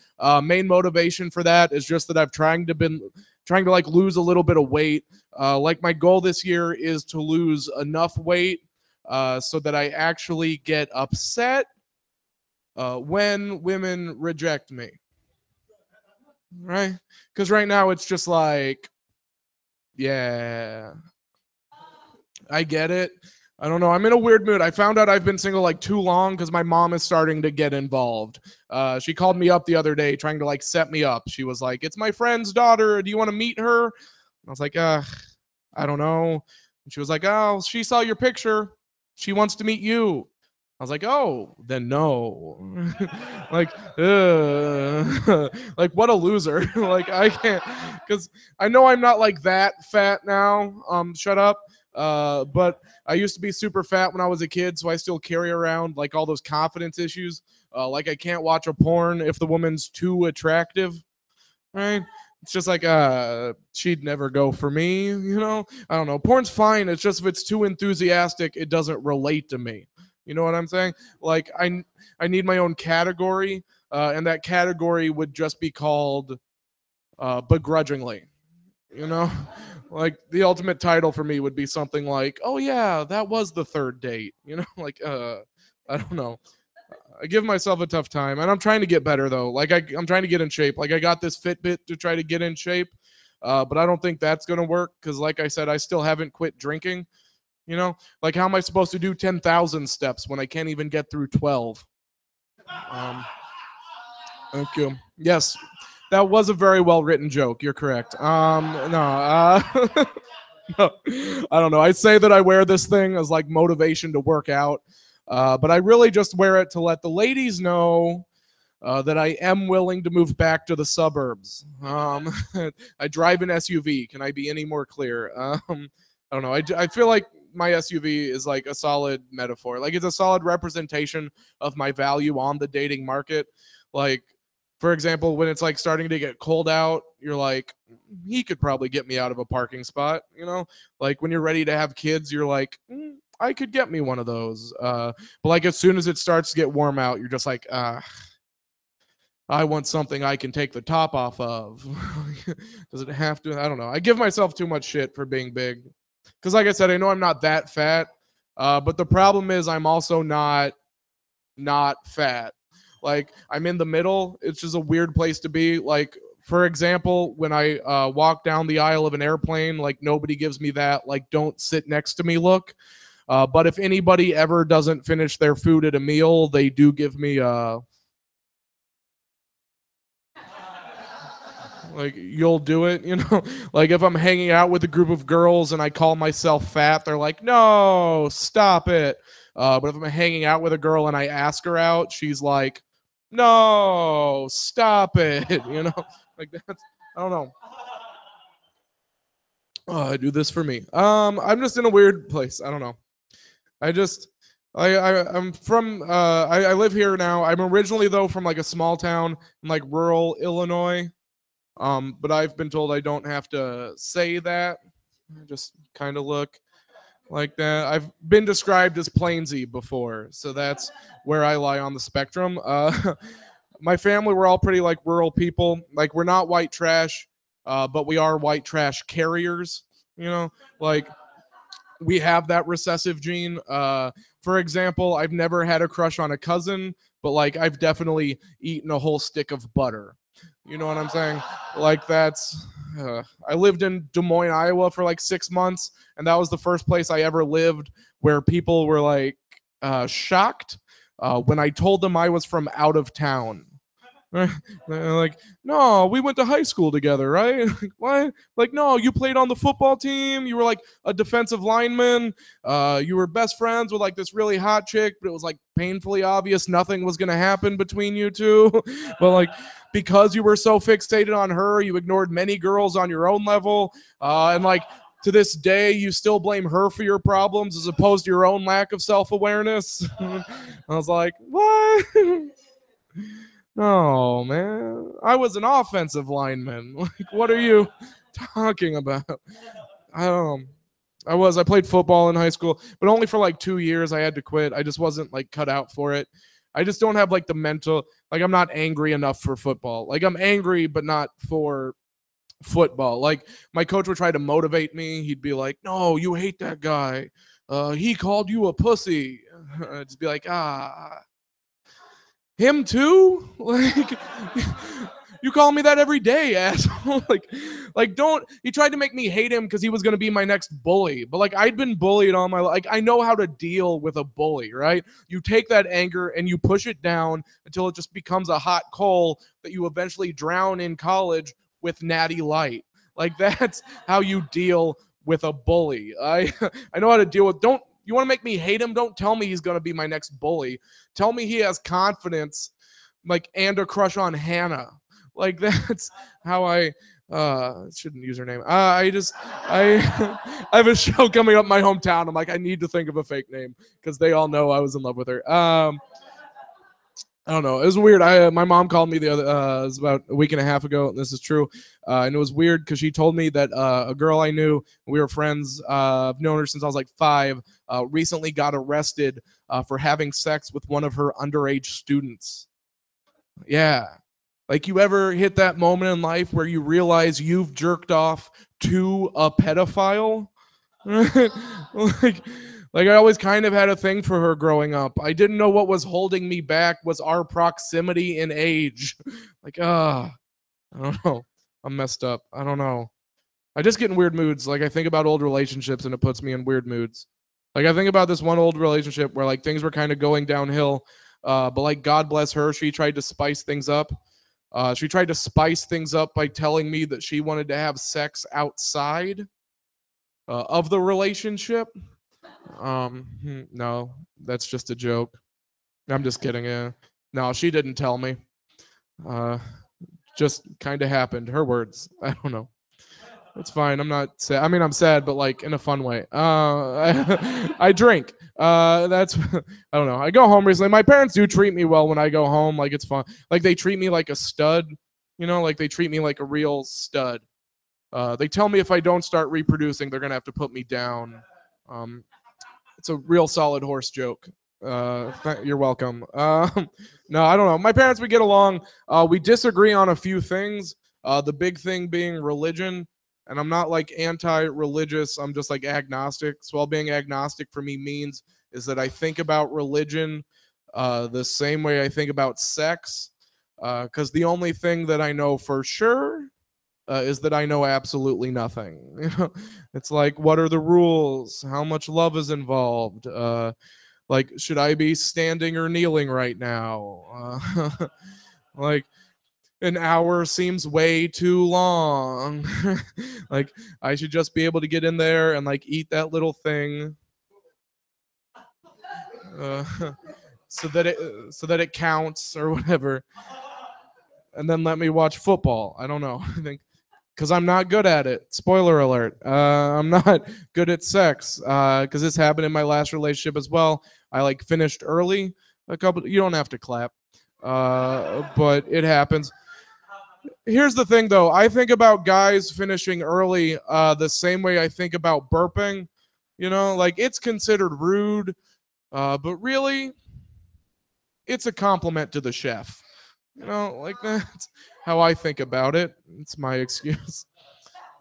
Main motivation for that is just that I've trying to like lose a little bit of weight. Like my goal this year is to lose enough weight so that I actually get upset when women reject me. Right? Because right now it's just like, yeah, I get it. I don't know. I'm in a weird mood. I found out I've been single like too long because my mom is starting to get involved. She called me up the other day trying to like set me up. She was like, "It's my friend's daughter. Do you want to meet her?" And I was like, I don't know. And she was like, "Oh, she saw your picture. She wants to meet you." I was like, "Oh, then no." Like, like what a loser. Like I can't, because I know I'm not like that fat now. Shut up. But I used to be super fat when I was a kid, so I still carry around like all those confidence issues. Like I can't watch a porn if the woman's too attractive, right? It's just like she'd never go for me, you know? I don't know. Porn's fine. It's just if it's too enthusiastic, it doesn't relate to me. You know what I'm saying? Like I need my own category, and that category would just be called begrudgingly. You know, like the ultimate title for me would be something like, "Oh yeah, that was the third date." You know, like I don't know. I give myself a tough time, and I'm trying to get better though. Like I'm trying to get in shape. Like I got this Fitbit to try to get in shape, but I don't think that's gonna work because, like I said, I still haven't quit drinking. You know, like how am I supposed to do 10,000 steps when I can't even get through 12? Thank you. Yes. That was a very well-written joke. You're correct. No, no, I don't know. I say that I wear this thing as like motivation to work out, but I really just wear it to let the ladies know that I am willing to move back to the suburbs. I drive an SUV. Can I be any more clear? I don't know. I feel like my SUV is like a solid metaphor. Like it's a solid representation of my value on the dating market. Like, for example, when it's like starting to get cold out, you're like, he could probably get me out of a parking spot, you know? Like when you're ready to have kids, you're like, I could get me one of those. But like as soon as it starts to get warm out, you're just like, I want something I can take the top off of. Does it have to? I don't know. I give myself too much shit for being big. Because like I said, I know I'm not that fat. But the problem is I'm also not fat. Like I'm in the middle. It's just a weird place to be. Like, for example, when I walk down the aisle of an airplane, like nobody gives me that, like, don't sit next to me look. But if anybody ever doesn't finish their food at a meal, they do give me Like, you'll do it, you know? Like, if I'm hanging out with a group of girls and I call myself fat, they're like, no, stop it. But if I'm hanging out with a girl and I ask her out, she's like, no, stop it. You know? Like, that's, I don't know. Oh, I do this for me. I'm just in a weird place. I don't know. I'm from I live here now. I'm originally though from like a small town in like rural Illinois. But I've been told I don't have to say that. I just kind of look like that. I've been described as plainsy before, so that's where I lie on the spectrum. My family, we're all pretty like rural people. Like, we're not white trash, but we are white trash carriers. You know, like, we have that recessive gene. For example, I've never had a crush on a cousin, but like, I've definitely eaten a whole stick of butter. You know what I'm saying? Like, that's. I lived in Des Moines, Iowa for like 6 months, and that was the first place I ever lived where people were like shocked when I told them I was from out of town. They're like, no, we went to high school together, right? Like, what? Like, no, you played on the football team. You were like a defensive lineman. You were best friends with like this really hot chick, but it was like painfully obvious nothing was gonna happen between you two. But like, because you were so fixated on her, you ignored many girls on your own level, and like, to this day, you still blame her for your problems as opposed to your own lack of self-awareness. I was like, what? No, man. I was an offensive lineman. Like, what are you talking about? I played football in high school, but only for like 2 years. I had to quit. I just wasn't like cut out for it. I just don't have like the mental, like, I'm not angry enough for football. Like, I'm angry, but not for football. Like, my coach would try to motivate me. He'd be like, no, you hate that guy. He called you a pussy. I'd just be like, him too? Like, you call me that every day, asshole. like don't. He tried to make me hate him because he was gonna be my next bully. But like, I'd been bullied all my life. Like, I know how to deal with a bully, right? You take that anger and you push it down until it just becomes a hot coal that you eventually drown in college with Natty Light. Like, that's how you deal with a bully. I know how to deal with. Don't. You want to make me hate him? Don't tell me he's going to be my next bully. Tell me he has confidence, like, and a crush on Hannah. Like, that's how I shouldn't use her name. I have a show coming up in my hometown. I'm like, I need to think of a fake name because they all know I was in love with her. I don't know. It was weird. My mom called me it was about a week and a half ago, and this is true. And it was weird because she told me that a girl I knew, we were friends, I've known her since I was like 5, recently got arrested for having sex with one of her underage students. Yeah. Like, you ever hit that moment in life where you realize you've jerked off to a pedophile? Like, I always kind of had a thing for her growing up. I didn't know what was holding me back was our proximity in age. Like, I don't know. I'm messed up. I don't know. I just get in weird moods. Like, I think about old relationships and it puts me in weird moods. Like, I think about this one old relationship where like things were kind of going downhill. But like, God bless her, she tried to spice things up. She tried to spice things up by telling me that she wanted to have sex outside of the relationship. No, that's just a joke. I'm just kidding. Yeah. No, she didn't tell me. Just kind of happened. Her words. I don't know. It's fine. I'm not sad. I mean, I'm sad, but like in a fun way. I drink. That's, I don't know. I go home recently. My parents do treat me well when I go home. Like, it's fun. Like, they treat me like a stud, you know, like they treat me like a real stud. They tell me if I don't start reproducing, they're going to have to put me down. It's a real solid horse joke. You're welcome. No, I don't know. My parents, we get along. We disagree on a few things. The big thing being religion. And I'm not like anti-religious. I'm just like agnostic. So all being agnostic for me means is that I think about religion the same way I think about sex. Because the only thing that I know for sure is that I know absolutely nothing. You know, it's like, what are the rules? How much love is involved? Like, should I be standing or kneeling right now? Like, an hour seems way too long. Like, I should just be able to get in there and like eat that little thing. So that it counts or whatever, and then let me watch football. I don't know. I think because I'm not good at it. Spoiler alert. I'm not good at sex because this happened in my last relationship as well. I like finished early. You don't have to clap, but it happens. Here's the thing, though. I think about guys finishing early the same way I think about burping. You know, like it's considered rude, but really, it's a compliment to the chef. You know, like that's how I think about it. It's my excuse.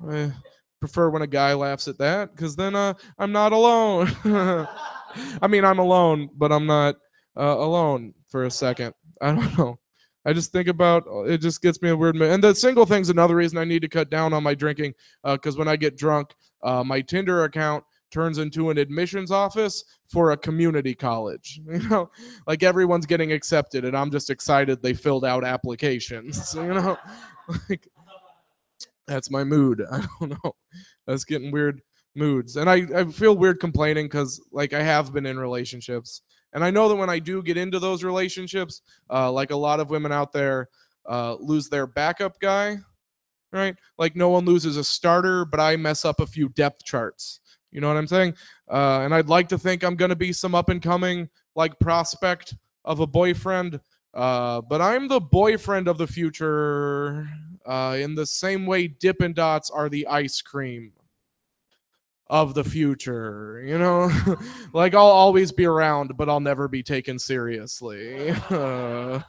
I prefer when a guy laughs at that because then I'm not alone. I mean, I'm alone, but I'm not alone for a second. I don't know. I just think about it. Just gets me a weird mood. And the single thing's another reason I need to cut down on my drinking because when I get drunk, my Tinder account turns into an admissions office for a community college. You know, like everyone's getting accepted and I'm just excited they filled out applications. You know, like that's my mood. I don't know. That's getting weird moods. And I feel weird complaining because like I have been in relationships. And I know that when I do get into those relationships, like a lot of women out there lose their backup guy, right? Like no one loses a starter, but I mess up a few depth charts. You know what I'm saying? And I'd like to think I'm going to be some up and coming like prospect of a boyfriend. But I'm the boyfriend of the future in the same way Dippin' Dots are the ice cream of the future. You know, like I'll always be around, but I'll never be taken seriously. I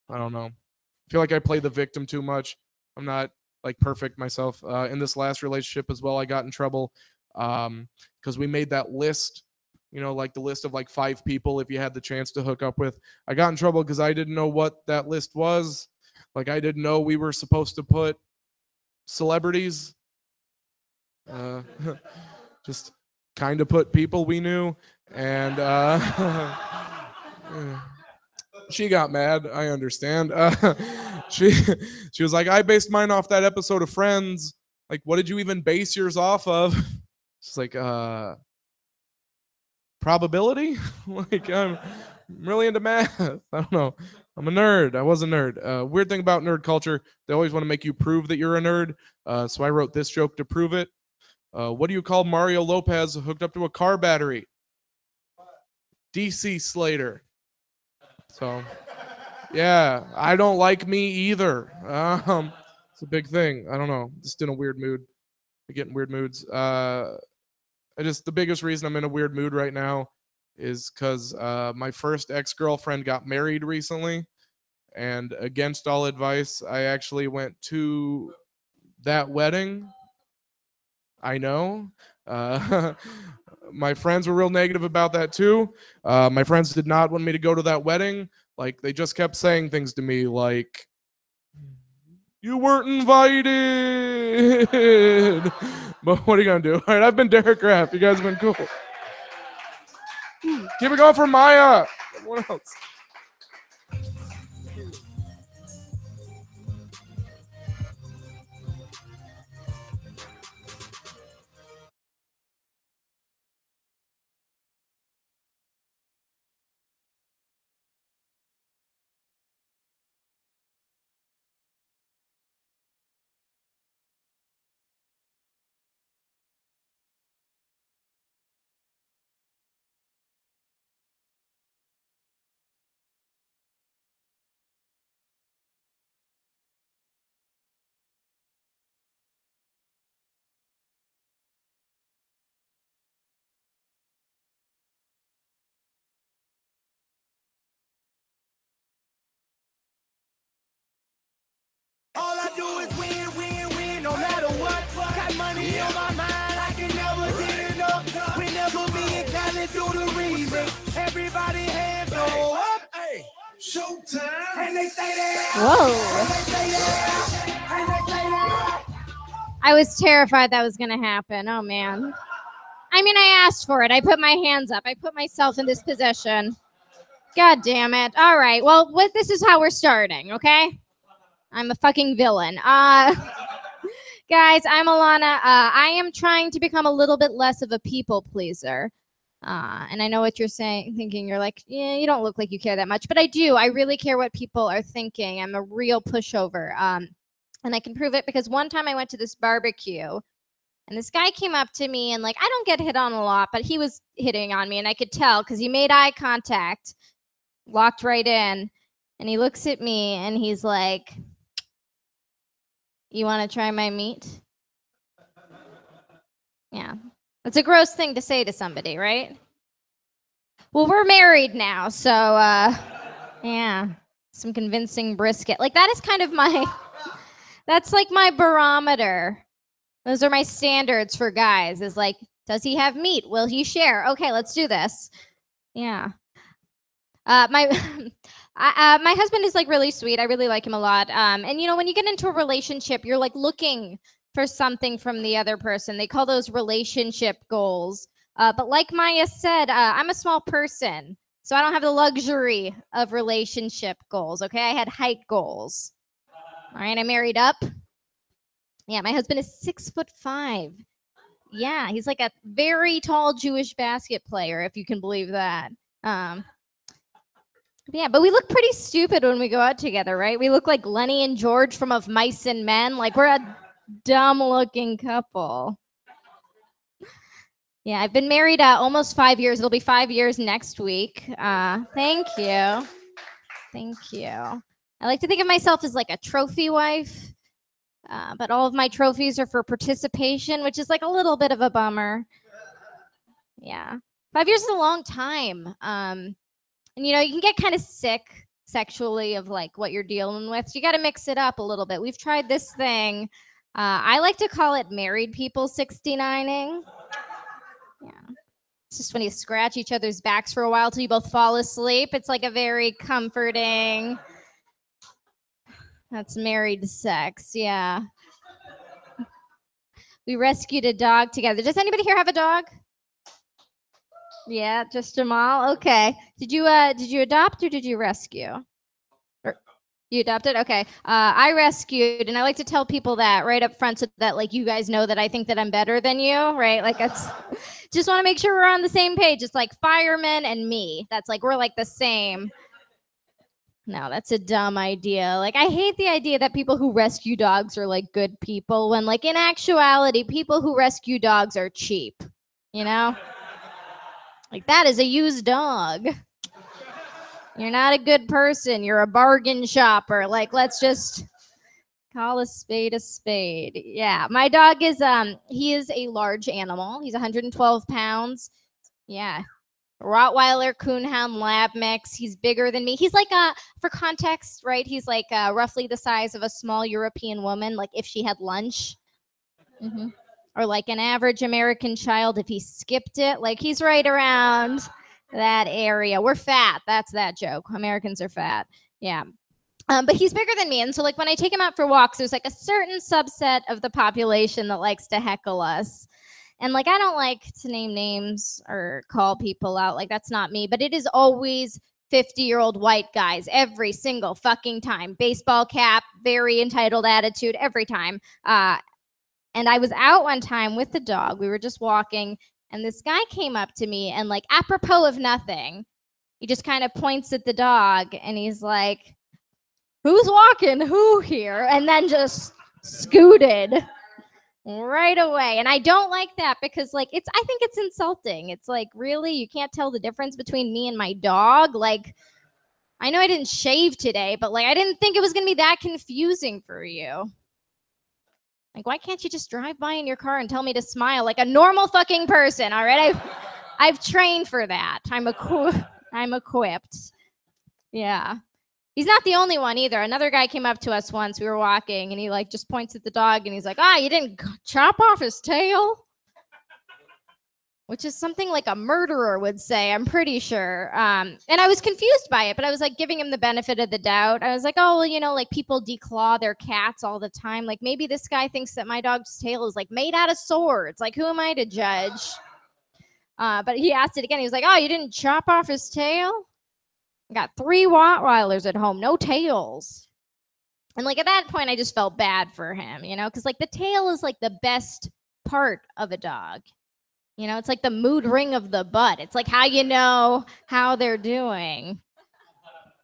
don't know. I feel like I play the victim too much. I'm not like perfect myself. In this last relationship as well, I got in trouble because we made that list, you know, like the list of like 5 people if you had the chance to hook up with. I got in trouble because I didn't know what that list was. Like I didn't know we were supposed to put celebrities. Just kind of put people we knew, and she got mad. I understand. She was like, I based mine off that episode of Friends. Like, what did you even base yours off of? She's like, probability. Like, I'm really into math. I don't know. I'm a nerd. I was a nerd. Weird thing about nerd culture, they always want to make you prove that you're a nerd. So I wrote this joke to prove it. What do you call Mario Lopez hooked up to a car battery? DC Slater. So, yeah, I don't like me either. It's a big thing. I don't know. Just in a weird mood. I get in weird moods. The biggest reason I'm in a weird mood right now is because my first ex-girlfriend got married recently, and against all advice, I actually went to that wedding. I know. My friends were real negative about that too. My friends did not want me to go to that wedding. Like they just kept saying things to me like, "You weren't invited." But what are you gonna do? All right, I've been Derek Graff. You guys have been cool. Keep it going for Maya. What else? All I do is win, win, win, no matter what. Got money on my mind, I can never get enough. Whenever me and Khaled do the remix, everybody hands go up. Hey, showtime. And they say that. Whoa. And they say that. And they say that. I was terrified that was going to happen. Oh, man. I mean, I asked for it. I put my hands up. I put myself in this position. God damn it. All right. Well, this is how we're starting, okay? I'm a fucking villain. Guys, I'm Alana. I am trying to become a little bit less of a people pleaser. And I know what you're thinking. You're like, yeah, you don't look like you care that much. But I do. I really care what people are thinking. I'm a real pushover. And I can prove it because one time I went to this barbecue and this guy came up to me and like, I don't get hit on a lot, but he was hitting on me and I could tell because he made eye contact, walked right in, and he looks at me and he's like, you want to try my meat? Yeah. That's a gross thing to say to somebody, right? Well, we're married now, so yeah. Some convincing brisket. Like that is kind of my that's like my barometer. Those are my standards for guys. Is like, does he have meat? Will he share? Okay, let's do this. Yeah. My my husband is like really sweet. I really like him a lot. And you know, when you get into a relationship, you're like looking for something from the other person. They call those relationship goals. But like Maya said, I'm a small person, so I don't have the luxury of relationship goals. Okay, I had height goals. All right, I married up. Yeah, my husband is 6'5". Yeah, he's like a very tall Jewish basket player, if you can believe that. Yeah, but we look pretty stupid when we go out together, right? We look like Lenny and George from Of Mice and Men. Like we're a dumb-looking couple. Yeah, I've been married almost 5 years. It'll be 5 years next week. Thank you. Thank you. I like to think of myself as like a trophy wife, but all of my trophies are for participation, which is like a little bit of a bummer. Yeah. 5 years is a long time. And, you know, you can get kind of sick sexually of like what you're dealing with. So you got to mix it up a little bit. We've tried this thing. I like to call it married people 69ing. Yeah. It's just when you scratch each other's backs for a while till you both fall asleep. It's like a very comforting. That's married sex. Yeah. We rescued a dog together. Does anybody here have a dog? Yeah, just Jamal. Okay. Did you adopt or did you rescue? You adopted? Okay. I rescued, and I like to tell people that right up front so that like you guys know that I think that I'm better than you, right? Like it's just want to make sure we're on the same page. It's like fireman and me. That's like we're like the same. No, that's a dumb idea. Like I hate the idea that people who rescue dogs are like good people when like in actuality, people who rescue dogs are cheap. You know? Like that is a used dog. You're not a good person. You're a bargain shopper. Like, let's just call a spade a spade. Yeah. My dog is, he is a large animal. He's 112 pounds. Yeah. Rottweiler, Coonhound, Lab mix. He's bigger than me. He's like, for context, right? He's like roughly the size of a small European woman, like if she had lunch. Mm-hmm. Or like an average American child if he skipped it. Like, he's right around that area. We're fat. That's that joke. Americans are fat. Yeah. But he's bigger than me. And so like when I take him out for walks, there's like a certain subset of the population that likes to heckle us. And like I don't like to name names or call people out. Like that's not me. But it is always 50-year-old white guys every single fucking time. Baseball cap, very entitled attitude every time. And I was out one time with the dog. We were just walking. And this guy came up to me and like apropos of nothing, he just kind of points at the dog and he's like, who's walking who here? And then just scooted right away. And I don't like that because like I think it's insulting. It's like, really? You can't tell the difference between me and my dog? Like, I know I didn't shave today, but like I didn't think it was going to be that confusing for you. Like, why can't you just drive by in your car and tell me to smile like a normal fucking person? All right, I've trained for that. I'm equipped. Yeah, he's not the only one either. Another guy came up to us once. We were walking, and he like just points at the dog, and he's like, "Ah, you didn't chop off his tail." Which is something like a murderer would say, I'm pretty sure. And I was confused by it, but I was like giving him the benefit of the doubt. I was like, oh, well, you know, like people declaw their cats all the time. Like maybe this guy thinks that my dog's tail is like made out of swords. Like who am I to judge? But he asked it again. He was like, oh, you didn't chop off his tail? I got 3 Rottweilers at home, no tails. And like at that point, I just felt bad for him, you know, because like the tail is like the best part of a dog. You know, it's like the mood ring of the butt. It's like how you know how they're doing.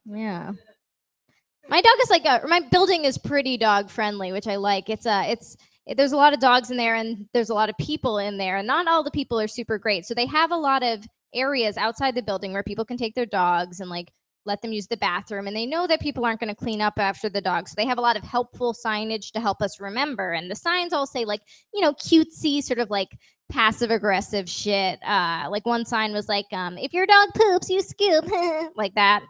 Yeah. My dog is like my building is pretty dog friendly, which I like. There's a lot of dogs in there and there's a lot of people in there, and not all the people are super great. So they have a lot of areas outside the building where people can take their dogs and like let them use the bathroom, and they know that people aren't going to clean up after the dogs. So they have a lot of helpful signage to help us remember. And the signs all say like, you know, cutesy sort of like passive aggressive shit. Like one sign was like, if your dog poops, you scoop, like that.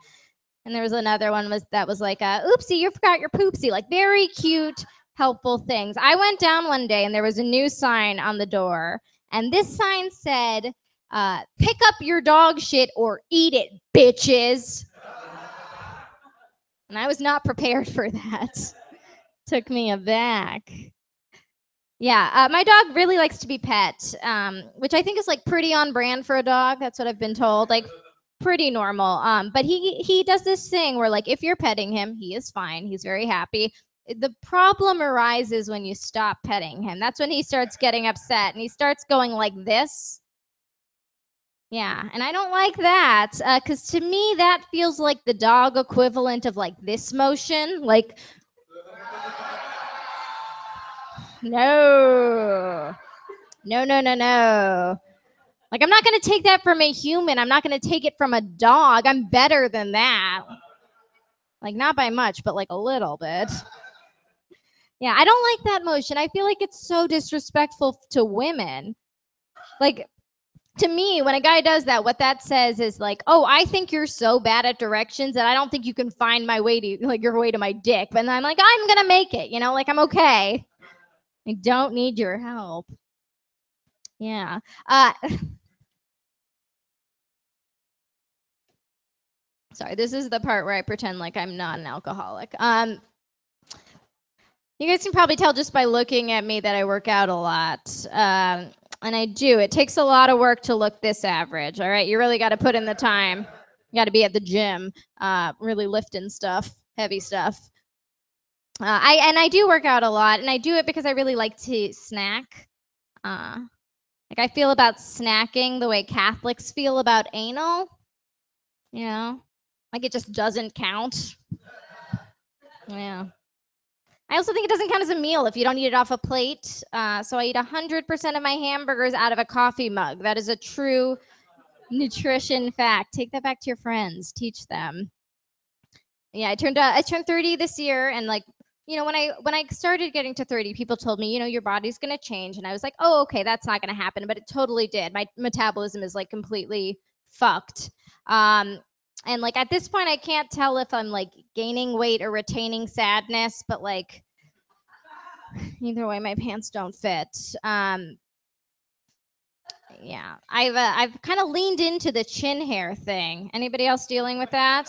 And there was another one that was like, oopsie, you forgot your poopsie. Like very cute, helpful things. I went down one day and there was a new sign on the door. And this sign said, pick up your dog shit or eat it, bitches. And I was not prepared for that. Took me aback. Yeah, my dog really likes to be pet, which I think is like pretty on brand for a dog. That's what I've been told. Like pretty normal. But he does this thing where like if you're petting him, he is fine. He's very happy. The problem arises when you stop petting him. That's when he starts getting upset and he starts going like this. Yeah, and I don't like that because to me that feels like the dog equivalent of like this motion. Like, no. Like, I'm not going to take that from a human. I'm not going to take it from a dog. I'm better than that. Like, not by much, but like a little bit. Yeah, I don't like that motion. I feel like it's so disrespectful to women. Like, to me, when a guy does that, what that says is like, oh, I think you're so bad at directions that I don't think you can find my way to, like, your way to my dick. But I'm like, I'm going to make it, you know, like, I'm okay. I don't need your help. Yeah. Sorry, this is the part where I pretend like I'm not an alcoholic. You guys can probably tell just by looking at me that I work out a lot. And I do. It takes a lot of work to look this average, all right? You really got to put in the time. You got to be at the gym, really lifting stuff, heavy stuff. I do work out a lot, and I do it because I really like to snack. Like I feel about snacking the way Catholics feel about anal. You know? Like it just doesn't count. Yeah. I also think it doesn't count as a meal if you don't eat it off a plate. So I eat 100% of my hamburgers out of a coffee mug. That is a true nutrition fact. Take that back to your friends. Teach them. Yeah, I turned 30 this year, and like, you know, when I started getting to 30, people told me, you know, your body's gonna change, and I was like, oh, okay, that's not gonna happen, but it totally did. My metabolism is like completely fucked. And like at this point, I can't tell if I'm like gaining weight or retaining sadness, but like either way, my pants don't fit. Yeah, I've kind of leaned into the chin hair thing. Anybody else dealing with that?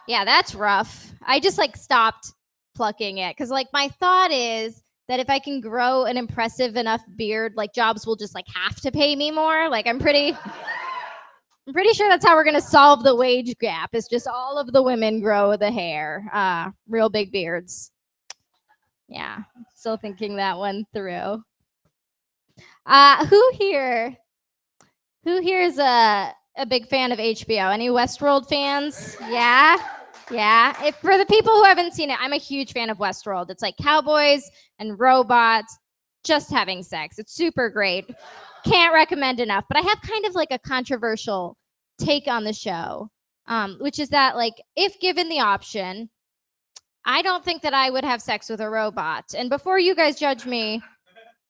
Yeah, that's rough. I just like stopped plucking it because like my thought is that if I can grow an impressive enough beard, like jobs will just like have to pay me more. Like I'm pretty sure that's how we're gonna solve the wage gap. Is just all of the women grow the hair, real big beards. Yeah, still thinking that one through. Who here is a big fan of HBO? Any Westworld fans? Yeah. If for the people who haven't seen it, I'm a huge fan of Westworld. It's like cowboys and robots just having sex. It's super great. Can't recommend enough. But I have kind of like a controversial take on the show, which is that like if given the option, I don't think that I would have sex with a robot. And before you guys judge me,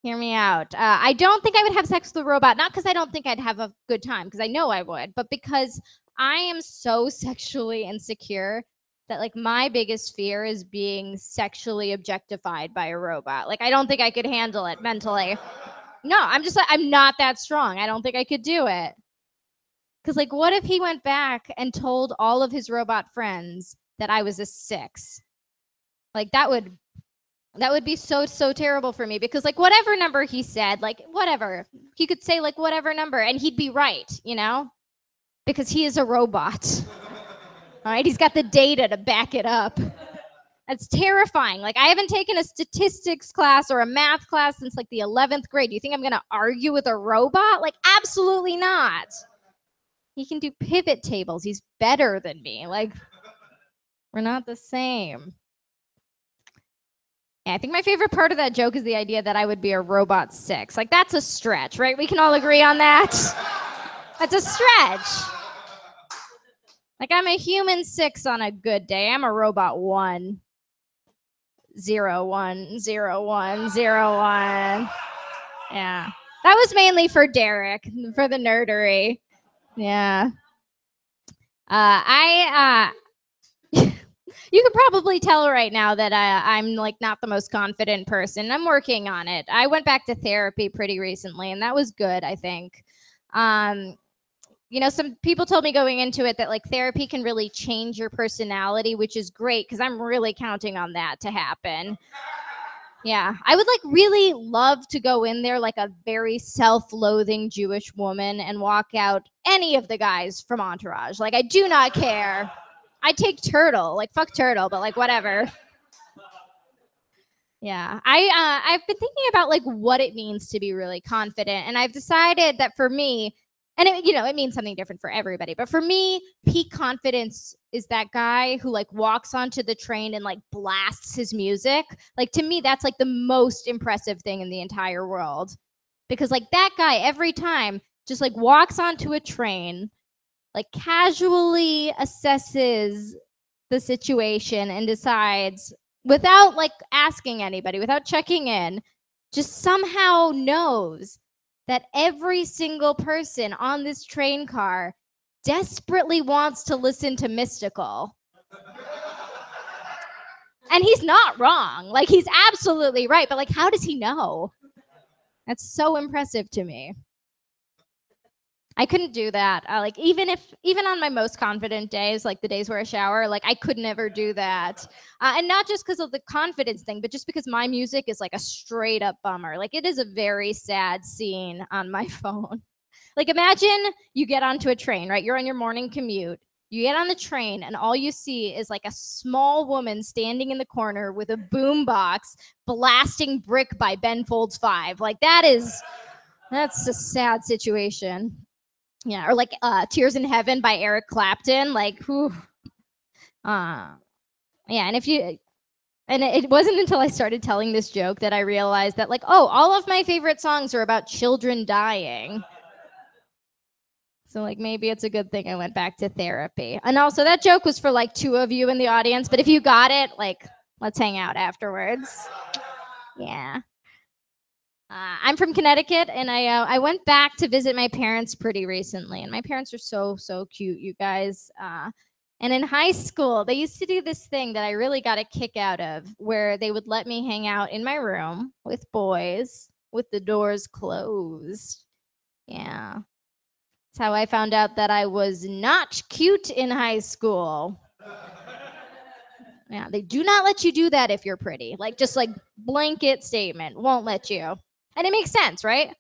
hear me out. I don't think I would have sex with a robot, not because I don't think I'd have a good time, because I know I would, but because I am so sexually insecure that like my biggest fear is being sexually objectified by a robot. Like I don't think I could handle it mentally. No, I'm just like, I'm not that strong. I don't think I could do it. Because like, what if he went back and told all of his robot friends that I was a 6? Like that would be so terrible for me, because like whatever number he said, like whatever, he could say like whatever number and he'd be right, you know, because he is a robot. All right, he's got the data to back it up. That's terrifying. Like, I haven't taken a statistics class or a math class since like the 11th grade. Do you think I'm going to argue with a robot? Like, absolutely not. He can do pivot tables. He's better than me. Like, we're not the same. Yeah, I think my favorite part of that joke is the idea that I would be a robot 6. Like, that's a stretch, right? We can all agree on that. That's a stretch. Like, I'm a human 6 on a good day. I'm a robot 1. 0, 1, 0, 1, 0, 1. Yeah. That was mainly for Derek, for the nerdery. Yeah. You could probably tell right now that I'm like not the most confident person. I'm working on it. I went back to therapy pretty recently, and that was good, I think. You know, some people told me going into it that like therapy can really change your personality, which is great because I'm really counting on that to happen. Yeah, I would like really love to go in there like a very self-loathing Jewish woman and walk out any of the guys from Entourage. Like, I do not care. I take Turtle, like fuck Turtle, but like whatever. Yeah, I've been thinking about like what it means to be really confident, and I've decided that for me, and it, you know, it means something different for everybody, but for me, peak confidence is that guy who like walks onto the train and like blasts his music. Like, to me, that's like the most impressive thing in the entire world, because like that guy every time just like walks onto a train, like casually assesses the situation and decides without like asking anybody, without checking in, just somehow knows that every single person on this train car desperately wants to listen to Mystical. And he's not wrong. Like, he's absolutely right. But like, how does he know? That's so impressive to me. I couldn't do that. Like, even on my most confident days, like the days where I shower, like I could never do that. And not just because of the confidence thing, but just because my music is like a straight up bummer. Like, it is a very sad scene on my phone. Like, imagine you get onto a train, right? You're on your morning commute. You get on the train and all you see is like a small woman standing in the corner with a boombox blasting Brick by Ben Folds 5. Like, that's a sad situation. Yeah, or like Tears in Heaven by Eric Clapton. Like, whew. Yeah, and it wasn't until I started telling this joke that I realized that like, oh, all of my favorite songs are about children dying. So like maybe it's a good thing I went back to therapy. And also that joke was for like 2 of you in the audience, but if you got it, like, let's hang out afterwards. Yeah. I'm from Connecticut, and I went back to visit my parents pretty recently, and my parents are so cute, you guys. And in high school, they used to do this thing that I really got a kick out of, where they would let me hang out in my room with boys with the doors closed. Yeah. That's how I found out that I was not cute in high school. Yeah, they do not let you do that if you're pretty. Like, just like blanket statement, won't let you. And it makes sense, right?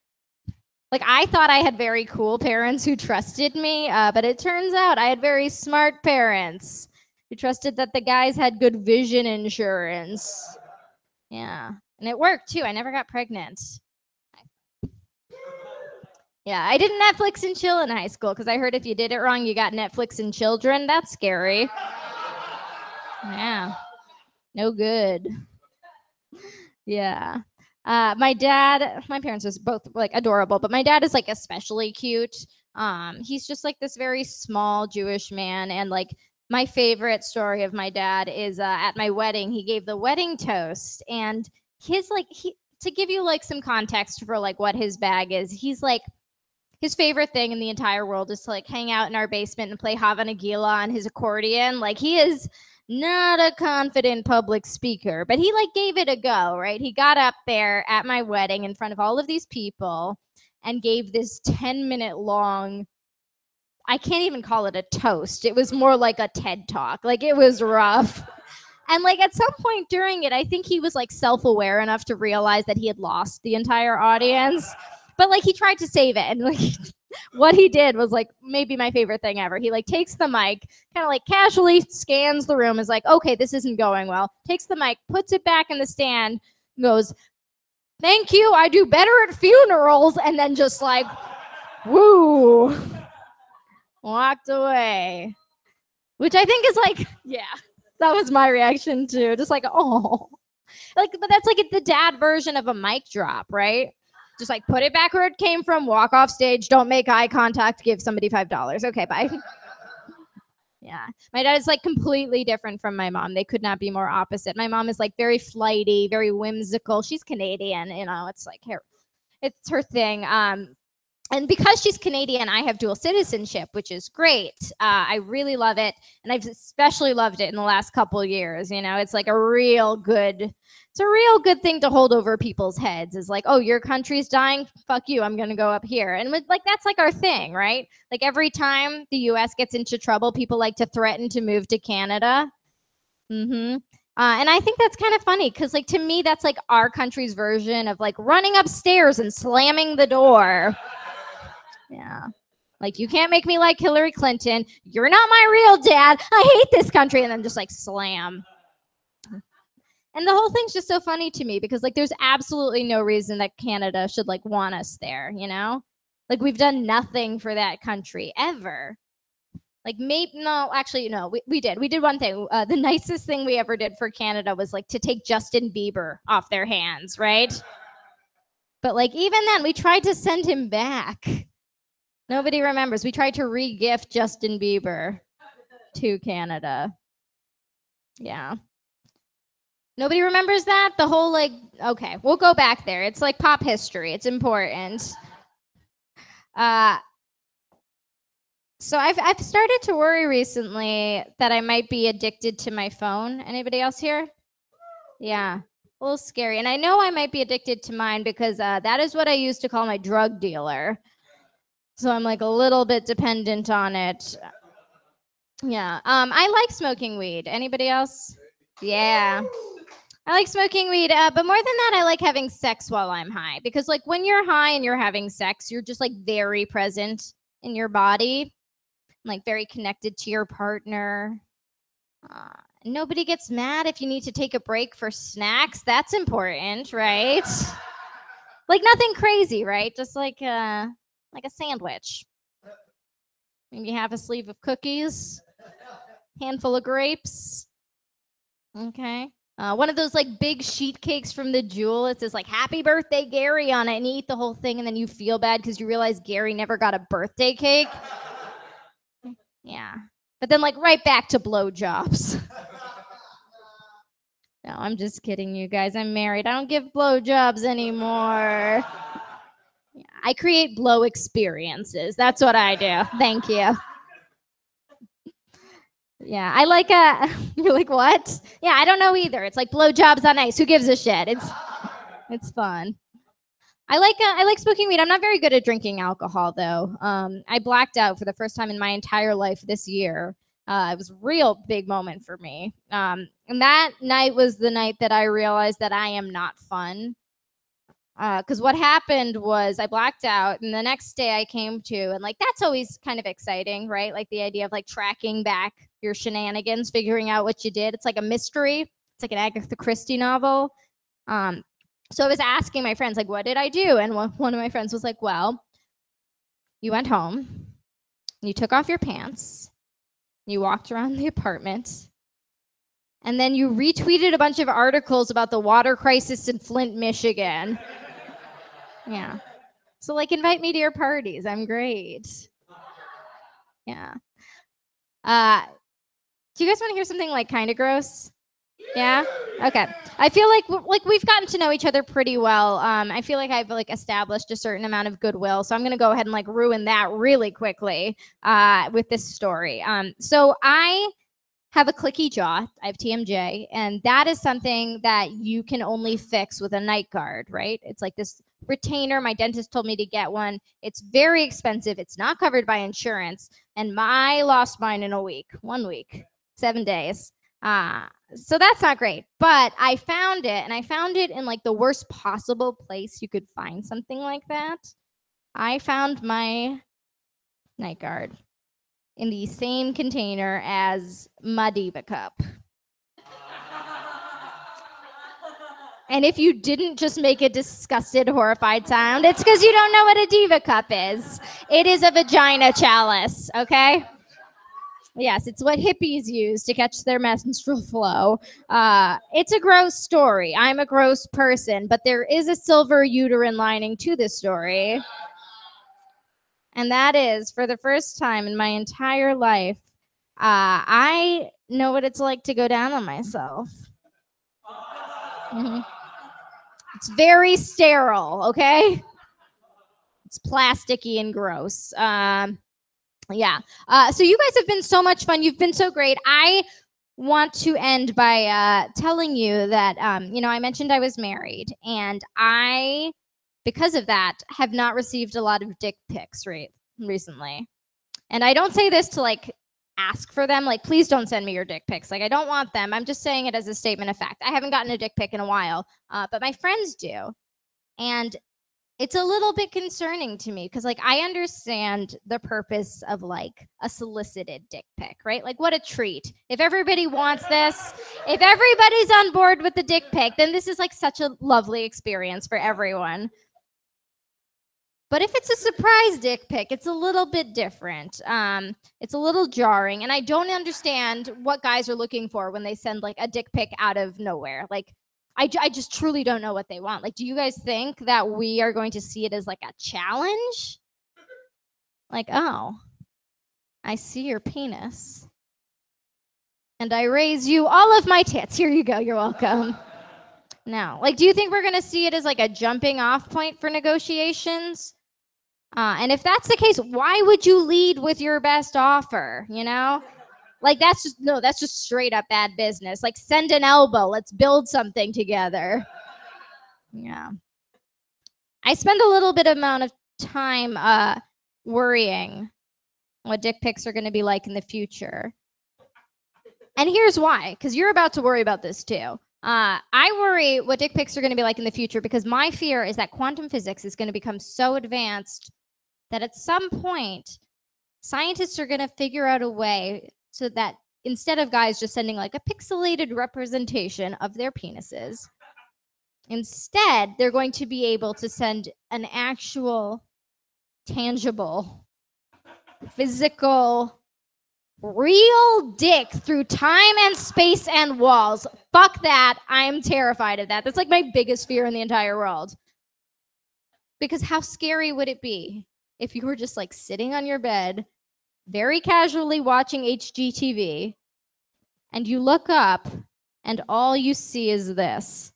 Like, I thought I had very cool parents who trusted me, but it turns out I had very smart parents who trusted that the guys had good vision insurance. Yeah, and it worked too. I never got pregnant. Yeah, I did Netflix and chill in high school because I heard if you did it wrong, you got Netflix and children. That's scary. Yeah, no good. Yeah. My parents was both like adorable, but my dad is like especially cute. He's just like this very small Jewish man. And like my favorite story of my dad is at my wedding, he gave the wedding toast, and to give you like some context for like what his bag is, he's like, his favorite thing in the entire world is to like hang out in our basement and play Hava Nagila on his accordion. Like, he is not a confident public speaker, but he like gave it a go, right? He got up there at my wedding in front of all of these people and gave this 10-minute long, I can't even call it a toast. It was more like a TED Talk. Like, it was rough. And like at some point during it, I think he was like self-aware enough to realize that he had lost the entire audience. But like he tried to save it, and like what he did was like maybe my favorite thing ever. He like takes the mic, kind of like casually scans the room, is like, okay, this isn't going well. Takes the mic, puts it back in the stand, goes, "Thank you, I do better at funerals," and then just like, woo, walked away. Which I think is like, yeah, that was my reaction too. Just like, oh. Like, but that's like the dad version of a mic drop, right? Just like put it back where it came from, walk off stage, don't make eye contact, give somebody $5. Okay, bye. Yeah. My dad is like completely different from my mom. They could not be more opposite. My mom is like very flighty, very whimsical. She's Canadian, you know, it's like her, it's her thing. And because she's Canadian, I have dual citizenship, which is great. I really love it. And I've especially loved it in the last couple years. You know, it's like a real good thing to hold over people's heads is like, oh, your country's dying. Fuck you. I'm going to go up here. And like, that's like our thing, right? Like every time the US gets into trouble, people like to threaten to move to Canada. And I think that's kind of funny because like to me, that's like our country's version of like running upstairs and slamming the door. Yeah. Like, you can't make me like Hillary Clinton. You're not my real dad. I hate this country. And then just like slam. And the whole thing's just so funny to me because like there's absolutely no reason that Canada should like want us there, you know? Like we've done nothing for that country ever. Like maybe, no, actually, no, we did. We did one thing. The nicest thing we ever did for Canada was like to take Justin Bieber off their hands, right? But like even then we tried to send him back. Nobody remembers. We tried to re-gift Justin Bieber to Canada. Yeah. Nobody remembers that? The whole like, okay, we'll go back there. It's like pop history. It's important. So I've started to worry recently that I might be addicted to my phone. Anybody else here? Yeah. A little scary. And I know I might be addicted to mine because that is what I used to call my drug dealer. So I'm like a little bit dependent on it. Yeah. I like smoking weed. Anybody else? Yeah. I like smoking weed, but more than that, I like having sex while I'm high. Because like when you're high and you're having sex, you're just like very present in your body. Like very connected to your partner. Nobody gets mad if you need to take a break for snacks. That's important, right? Like nothing crazy, right? Just like a sandwich. Maybe half a sleeve of cookies, handful of grapes. Okay. One of those like big sheet cakes from the Jewel. It says like "Happy Birthday, Gary" on it, and you eat the whole thing, and then you feel bad because you realize Gary never got a birthday cake. Yeah. But then like right back to blowjobs. No, I'm just kidding, you guys. I'm married. I don't give blowjobs anymore. Yeah, I create blow experiences. That's what I do. Thank you. Yeah, I like you're like, what? Yeah, I don't know either. It's like blowjobs on ice. Who gives a shit? It's fun. I like smoking weed. I'm not very good at drinking alcohol though. I blacked out for the first time in my entire life this year. It was a real big moment for me. And that night was the night that I realized that I am not fun. Because what happened was I blacked out, and the next day I came to, and like that's always kind of exciting, right? Like the idea of like tracking back your shenanigans, figuring out what you did. It's like a mystery. It's like an Agatha Christie novel. So I was asking my friends, like, what did I do? And one of my friends was like, well, you went home, you took off your pants, you walked around the apartment, and then you retweeted a bunch of articles about the water crisis in Flint, Michigan. Yeah. So, like, invite me to your parties. I'm great. Yeah. Do you guys want to hear something, like, kind of gross? Yeah? Okay. I feel like we've gotten to know each other pretty well. I feel like I've, like, established a certain amount of goodwill. So I'm going to go ahead and, like, ruin that really quickly with this story. So I have a clicky jaw. I have TMJ, and that is something that you can only fix with a night guard, right? It's like this retainer. My dentist told me to get one. It's very expensive. It's not covered by insurance, and I lost mine in 1 week, 7 days. So that's not great, but I found it, and I found it in like the worst possible place you could find something like that. I found my night guard in the same container as my Diva Cup. And if you didn't just make a disgusted, horrified sound, it's because you don't know what a Diva Cup is. It is a vagina chalice, okay? Yes, it's what hippies use to catch their menstrual flow. It's a gross story. I'm a gross person, but there is a silver uterine lining to this story. And that is, for the first time in my entire life, I know what it's like to go down on myself. Mhm. It's very sterile, okay? It's plasticky and gross. Yeah. So you guys have been so much fun. You've been so great. I want to end by telling you that, I mentioned I was married, and I, because of that, have not received a lot of dick pics recently. And I don't say this to like ask for them. Like, please don't send me your dick pics. Like, I don't want them. I'm just saying it as a statement of fact. I haven't gotten a dick pic in a while, but my friends do. And it's a little bit concerning to me because, like, I understand the purpose of like a solicited dick pic, right? Like, what a treat. If everybody wants this, if everybody's on board with the dick pic, then this is like such a lovely experience for everyone. But if it's a surprise dick pic, it's a little bit different. It's a little jarring, and I don't understand what guys are looking for when they send like a dick pic out of nowhere. Like, I just truly don't know what they want. Like, do you guys think that we are going to see it as like a challenge? Like, oh, I see your penis, and I raise you all of my tits. Here you go. You're welcome. No. Like, do you think we're going to see it as like a jumping off point for negotiations? And if that's the case, why would you lead with your best offer? You know, like that's just straight up bad business. Like, send an elbow. Let's build something together. Yeah. I spend a little bit amount of time worrying what dick pics are going to be like in the future. And here's why, because you're about to worry about this too. I worry what dick pics are going to be like in the future because my fear is that quantum physics is going to become so advanced that at some point, scientists are going to figure out a way so that instead of guys just sending like a pixelated representation of their penises, instead, they're going to be able to send an actual, tangible, physical, real dick through time and space and walls. Fuck that. I'm terrified of that. That's like my biggest fear in the entire world. Because how scary would it be if you were just like sitting on your bed, very casually watching HGTV, and you look up and all you see is this?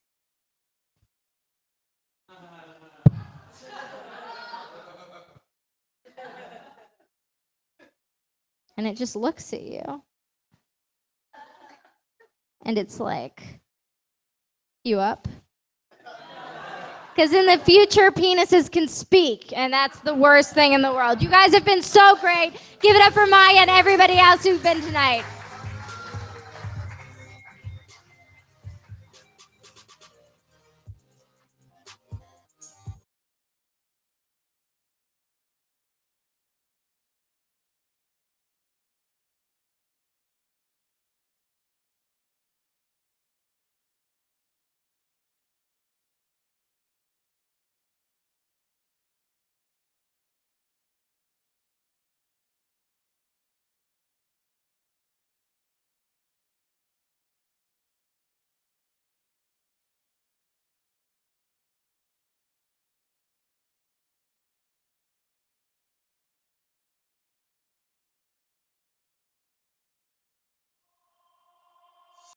And it just looks at you. And it's like, you up? Because in the future, penises can speak, and that's the worst thing in the world. You guys have been so great. Give it up for Maya and everybody else who's been tonight.